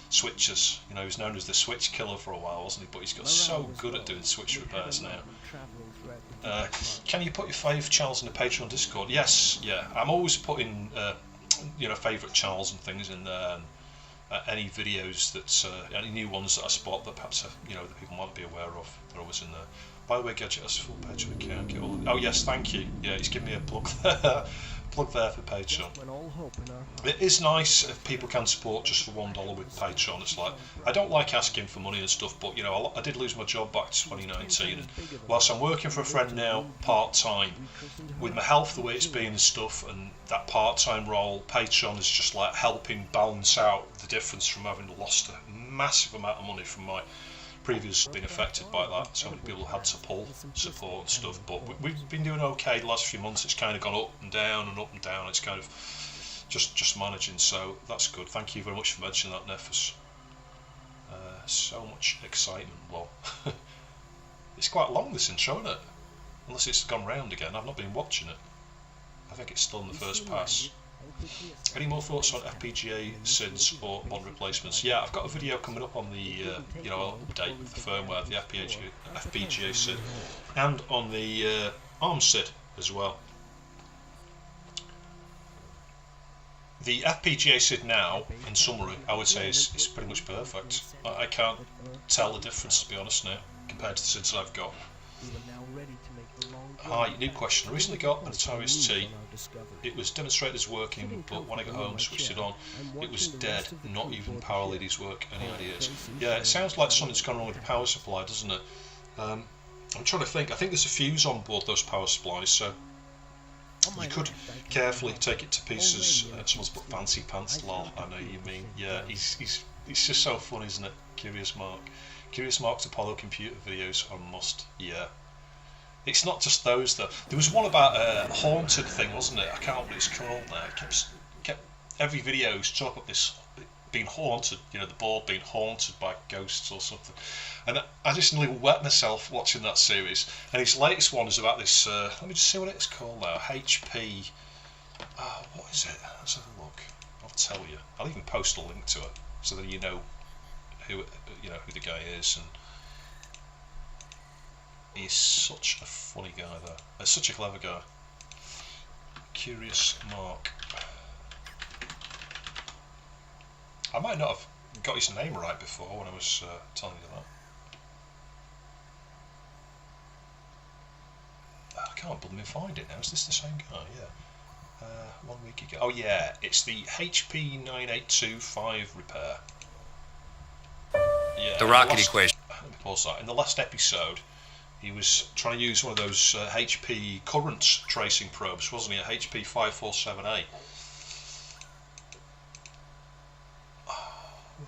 switches. You know, he was known as the switch killer for a while, wasn't he? But he's got so good at doing switch repairs now. Can you put your favourite channels in the Patreon Discord? Yes, yeah. I'm always putting, you know, favourite channels and things in there, and any videos that, any new ones that I spot that perhaps, you know, that people might be aware of. They're always in there. By the way, Gadget has a full Patreon account. Oh yes, thank you. Yeah, he's giving me a plug there. plug there for Patreon. It is nice if people can support just for $1 with Patreon. It's like, I don't like asking for money and stuff, but you know, I did lose my job back to 2019, and whilst I'm working for a friend now part-time, with my health the way it's been and stuff, and that part-time role, Patreon is just like helping balance out the difference from having lost a massive amount of money from my previous being affected by that. So many people had to pull support and stuff, but we've been doing okay the last few months. It's kind of gone up and down and up and down. It's kind of just managing, so that's good. Thank you very much for mentioning that, Nefus. So much excitement. Well, it's quite long, this intro, isn't it? Unless it's gone round again. I've not been watching it. I think it's still in the first pass. Any more thoughts on FPGA SIDs or mod replacements? Yeah, I've got a video coming up on the you know, update with the firmware, the FPGA SID, and on the ARM SID as well. The FPGA SID now, in summary, I would say is pretty much perfect. I can't tell the difference, to be honest, now compared to the SIDs I've got. Hi, new question. I recently got an Atari ST. It was demonstrated as working, but when I got home, switched it on, it was dead. Not even power LEDs work. Any ideas? Yeah, it sounds like something's gone wrong with the power supply, doesn't it? I'm trying to think. I think there's a fuse on board those power supplies, so you could carefully take it to pieces. Someone's put fancy pants. Lol. I know you mean. Yeah, he's just so fun, isn't it? Curious Mark. Curious Mark's Apollo computer videos are a must. Yeah. It's not just those though. There was one about a haunted thing, wasn't it? I can't remember what it's called now. It kept every video's talk about this being haunted. You know, the board being haunted by ghosts or something. And I just nearly wet myself watching that series. And his latest one is about this. Let me just see what it's called now. HP. What is it? Let's have a look. I'll tell you. I'll even post a link to it so that you know who the guy is. And he's such a funny guy though. Such a clever guy. Curious Mark. I might not have got his name right before when I was telling you that. I can't believe find it now. Is this the same guy? Yeah. 1 week ago. Oh yeah, it's the HP 9825 repair. Yeah. The rocket equation. Let me pause that. In the last episode, he was trying to use one of those HP current tracing probes, wasn't he? A HP 547A.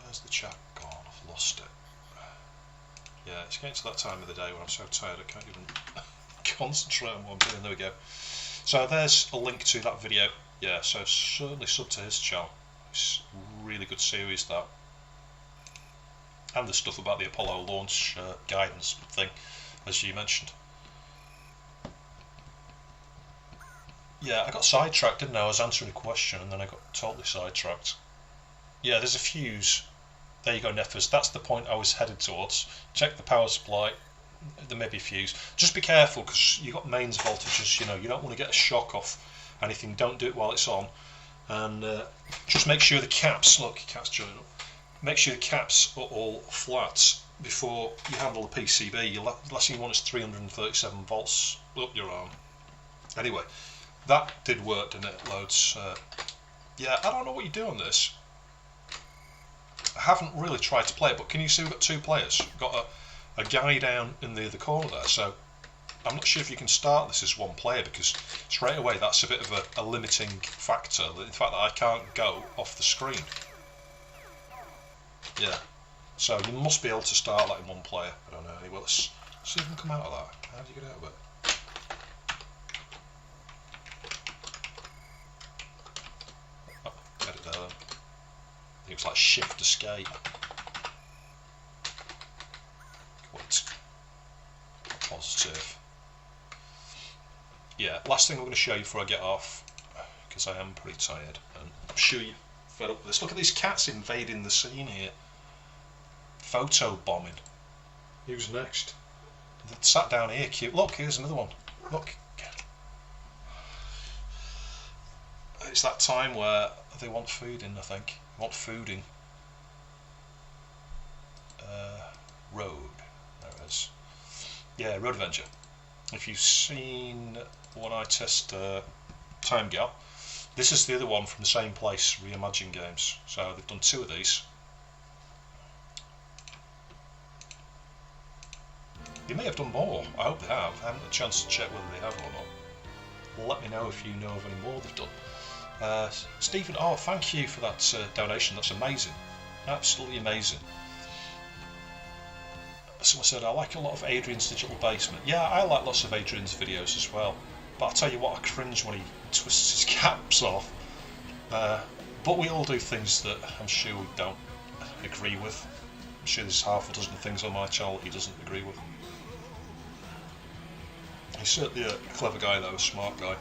Where's the chat gone? I've lost it. Yeah, it's getting to that time of the day when I'm so tired I can't even concentrate on what I'm doing. There we go. So there's a link to that video. Yeah, so certainly sub to his channel. It's a really good series, that. And the stuff about the Apollo launch guidance thing, as you mentioned. Yeah, I got sidetracked, didn't I? I was answering a question and then I got totally sidetracked. Yeah, there's a fuse. There you go, Nefers. That's the point I was headed towards. Check the power supply. There may be a fuse. Just be careful because you've got mains voltages, you know. You don't want to get a shock off anything. Don't do it while it's on. And just make sure the caps, look, your cat's joining up. Make sure the caps are all flat before you handle the PCB. The last thing you want is 337 volts up your arm. Anyway, that did work, didn't it? Loads. Yeah, I don't know what you do on this. I haven't really tried to play it, but can you see we've got two players? We've got a guy down in the other corner there, so I'm not sure if you can start this as one player, because straight away that's a bit of a limiting factor, the fact that I can't go off the screen. Yeah, so you must be able to start that in one player. I don't know. Anyway, let's see if we can come out of that. How do you get out of it? Oh, get it there then. I think it's like shift escape. Quite positive. Yeah, last thing I'm going to show you before I get off, because I am pretty tired, and I'm sure you're fed up with this. Look at these cats invading the scene here. Photo bombing. Who's next? They sat down here, cute. Look, here's another one. Look. It's that time where they want fooding, I think. They want fooding. Road. There it is. Yeah, Road Avenger. If you've seen when I test Time Gal, This is the other one from the same place, Reimagine Games. So they've done 2 of these. They may have done more. I hope they have. I haven't had a chance to check whether they have or not. Let me know if you know of any more they've done. Stephen, oh, thank you for that donation. That's amazing. Absolutely amazing. Someone said, I like a lot of Adrian's Digital Basement. Yeah, I like lots of Adrian's videos as well. But I'll tell you what, I cringe when he twists his caps off. But we all do things that I'm sure we don't agree with. I'm sure there's half a dozen things on my channel he doesn't agree with. He's certainly a clever guy though, a smart guy.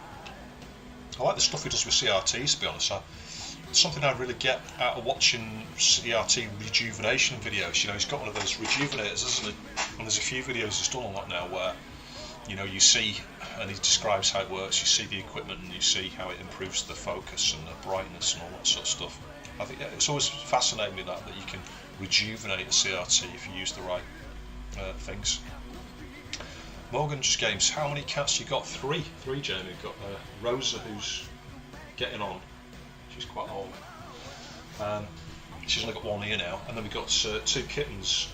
I like the stuff he does with CRTs, to be honest. It's something I really get out of watching CRT rejuvenation videos. You know, he's got one of those rejuvenators, isn't he? And there's a few videos he's done on that now where, you know, you see, and he describes how it works, you see the equipment and you see how it improves the focus and the brightness and all that sort of stuff. I think it's always fascinating me that you can rejuvenate a CRT if you use the right things. Morgan's Games, how many cats you got? 3, Jamie. You've got Rosa, who's getting on. She's quite old. She's only got 1 ear now. And then we've got 2 kittens,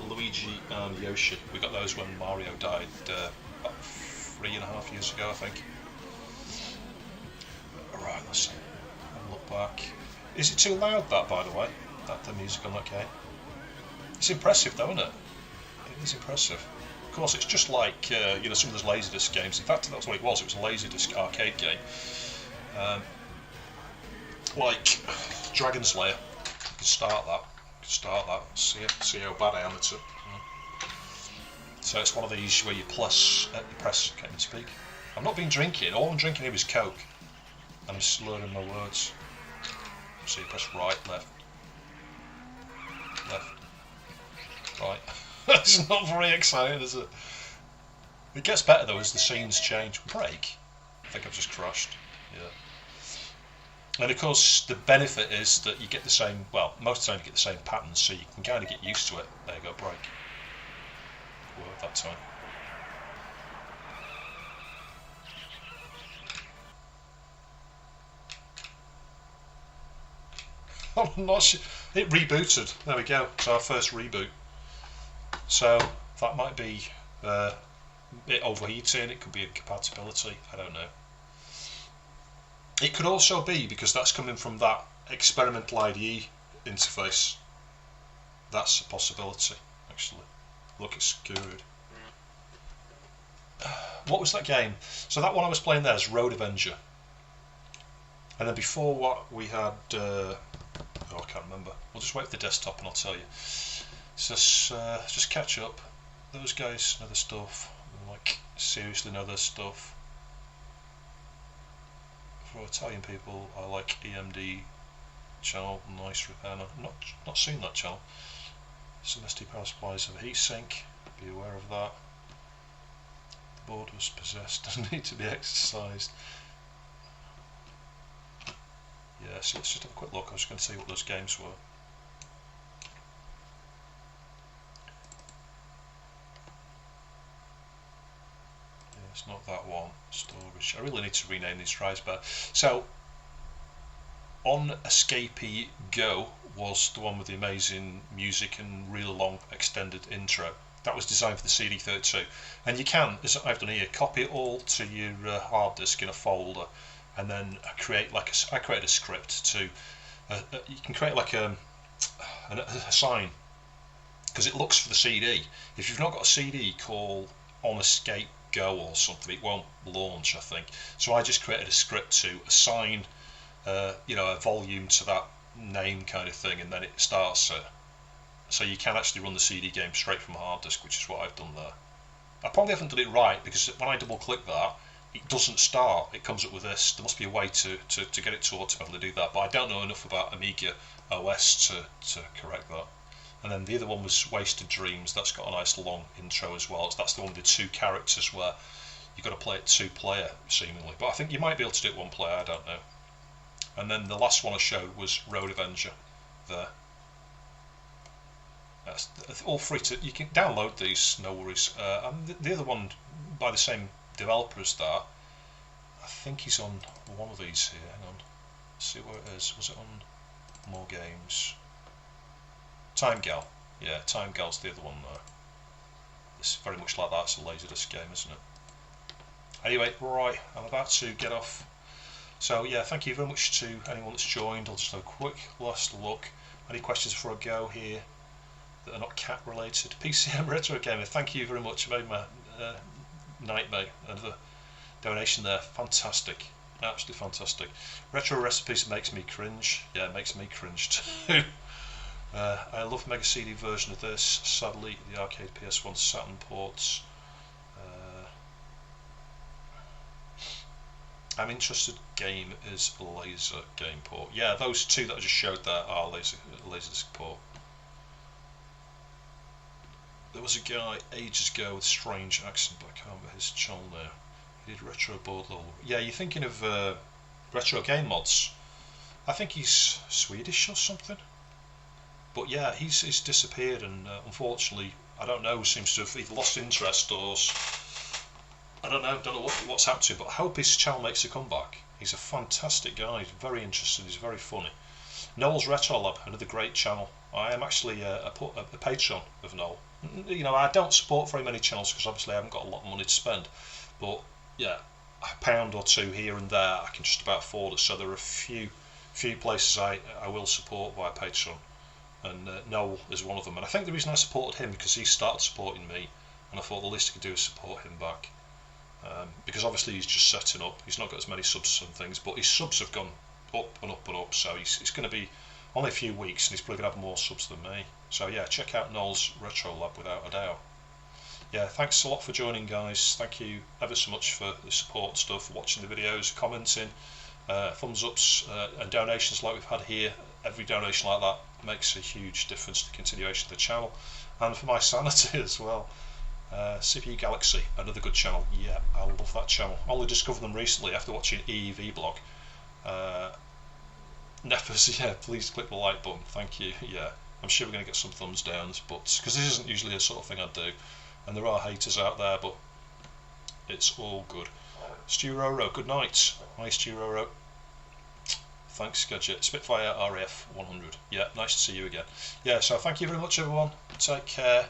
Luigi and Yoshi. We got those when Mario died about 3.5 years ago, I think. Alright, let's have a look back. Is it too loud, that, by the way? The music on that game? It's impressive though, isn't it? It is impressive. Of course, it's just like you know, some of those Laserdisc games. In fact, that's what it was. It was a Laserdisc arcade game. Like Dragon's Lair. You can start that. See how bad I am at it. So it's one of these where you press. Can't even speak. I've not been drinking. All I'm drinking here is Coke. I'm just learning my words. So you press right, left, right. It's not very exciting, is it? It gets better though as the scenes change. Break. I think I've just crashed. Yeah. And of course, the benefit is that you get the same. Well, most of the time you get the same patterns, so you can kind of get used to it. There you go, break. Worked that time. I'm not sure. It rebooted. There we go. It's our first reboot. So that might be it overheating. It could be incompatibility. I don't know. It could also be because that's coming from that experimental IDE interface. That's a possibility, actually. Look, it's good. What was that game? So that one I was playing there is Road Avenger. And then before what we had, oh, I can't remember. We'll just wait for the desktop and I'll tell you. So just catch up. Those guys know their stuff. Like, seriously know their stuff. For Italian people, I like EMD channel, nice repairman. Not seen that channel. Some SD power supplies have a heatsink. Be aware of that. The board was possessed. Doesn't need to be exercised. Yeah, so let's just have a quick look. I was going to see what those games were. Yeah, it's not that one. Storage. I really need to rename these drives better. So, on Escapee Go was the one with the amazing music and really long extended intro. That was designed for the CD32. And you can, as I've done here, copy it all to your hard disk in a folder. And then create like I created a script to you can create like a sign because it looks for the CD. If you've not got a CD, call on Escape Go or something. It won't launch, I think. So I just created a script to assign you know, a volume to that name kind of thing, and then it starts it. So you can actually run the CD game straight from a hard disk, which is what I've done there. I probably haven't done it right because when I double click that, it doesn't start. It comes up with this. There must be a way to get it to automatically do that, but I don't know enough about Amiga OS to correct that. And then the other one was Wasted Dreams. That's got a nice long intro as well. That's the one with the 2 characters where you've got to play it 2-player seemingly, but I think you might be able to do it 1-player. I don't know. And then the last one I showed was Road Avenger. There. That's all free to. You can download these, no worries. And the other one by the same developer as that. I think he's on one of these here. Hang on. Let's see where it is. Was it on More Games? Time Gal. Yeah, Time Gal's the other one there. It's very much like that. It's a Laserdisc game, isn't it? Anyway, right, I'm about to get off. So yeah, thank you very much to anyone that's joined. I'll just have a quick last look. Any questions before I go here that are not cat related? PCM Retro Gamer, thank you very much. You made my night, mate. Another donation there. Fantastic. Absolutely fantastic. Retro Recipes makes me cringe. Yeah, it makes me cringe too. I love Mega CD version of this. Sadly, the arcade PS1 Saturn ports. I'm interested. Game is laser game port. Yeah, those two that I just showed there are laserdisc port. There was a guy ages ago with a strange accent, but I can't remember his channel now. He did retro board level. Yeah, you're thinking of retro game mods. I think he's Swedish or something. But yeah, he's disappeared, and unfortunately, I don't know, seems to have either lost interest or I don't know what's happened to him. But I hope his channel makes a comeback. He's a fantastic guy. He's very interesting. He's very funny. Noel's Retro Lab, another great channel. I am actually a patron of Noel. You know, I don't support very many channels because obviously I haven't got a lot of money to spend. But yeah, a pound or two here and there, I can just about afford it. So there are a few places I will support via Patreon, and Noel is one of them. And I think the reason I supported him because he started supporting me, and I thought the least I could do is support him back. Because obviously he's just setting up. He's not got as many subs and things, but his subs have gone up and up and up. So he's going to be only a few weeks, and he's probably going to have more subs than me. So yeah, check out Noel's Retro Lab without a doubt. Yeah, thanks a lot for joining, guys. Thank you ever so much for the support and stuff, watching the videos, commenting, thumbs ups, and donations like we've had here. Every donation like that makes a huge difference to the continuation of the channel, and for my sanity as well. CPU Galaxy, another good channel. Yeah, I love that channel. I only discovered them recently after watching EEV blog. Neffers, yeah, please click the like button. Thank you. Yeah, I'm sure we're going to get some thumbs downs, but because this isn't usually the sort of thing I do, and there are haters out there, but it's all good. Stu Roro, good night. Hi, Stu Roro. Thanks, Gadget. Spitfire RF 100. Yeah, nice to see you again. Yeah, so thank you very much, everyone. Take care.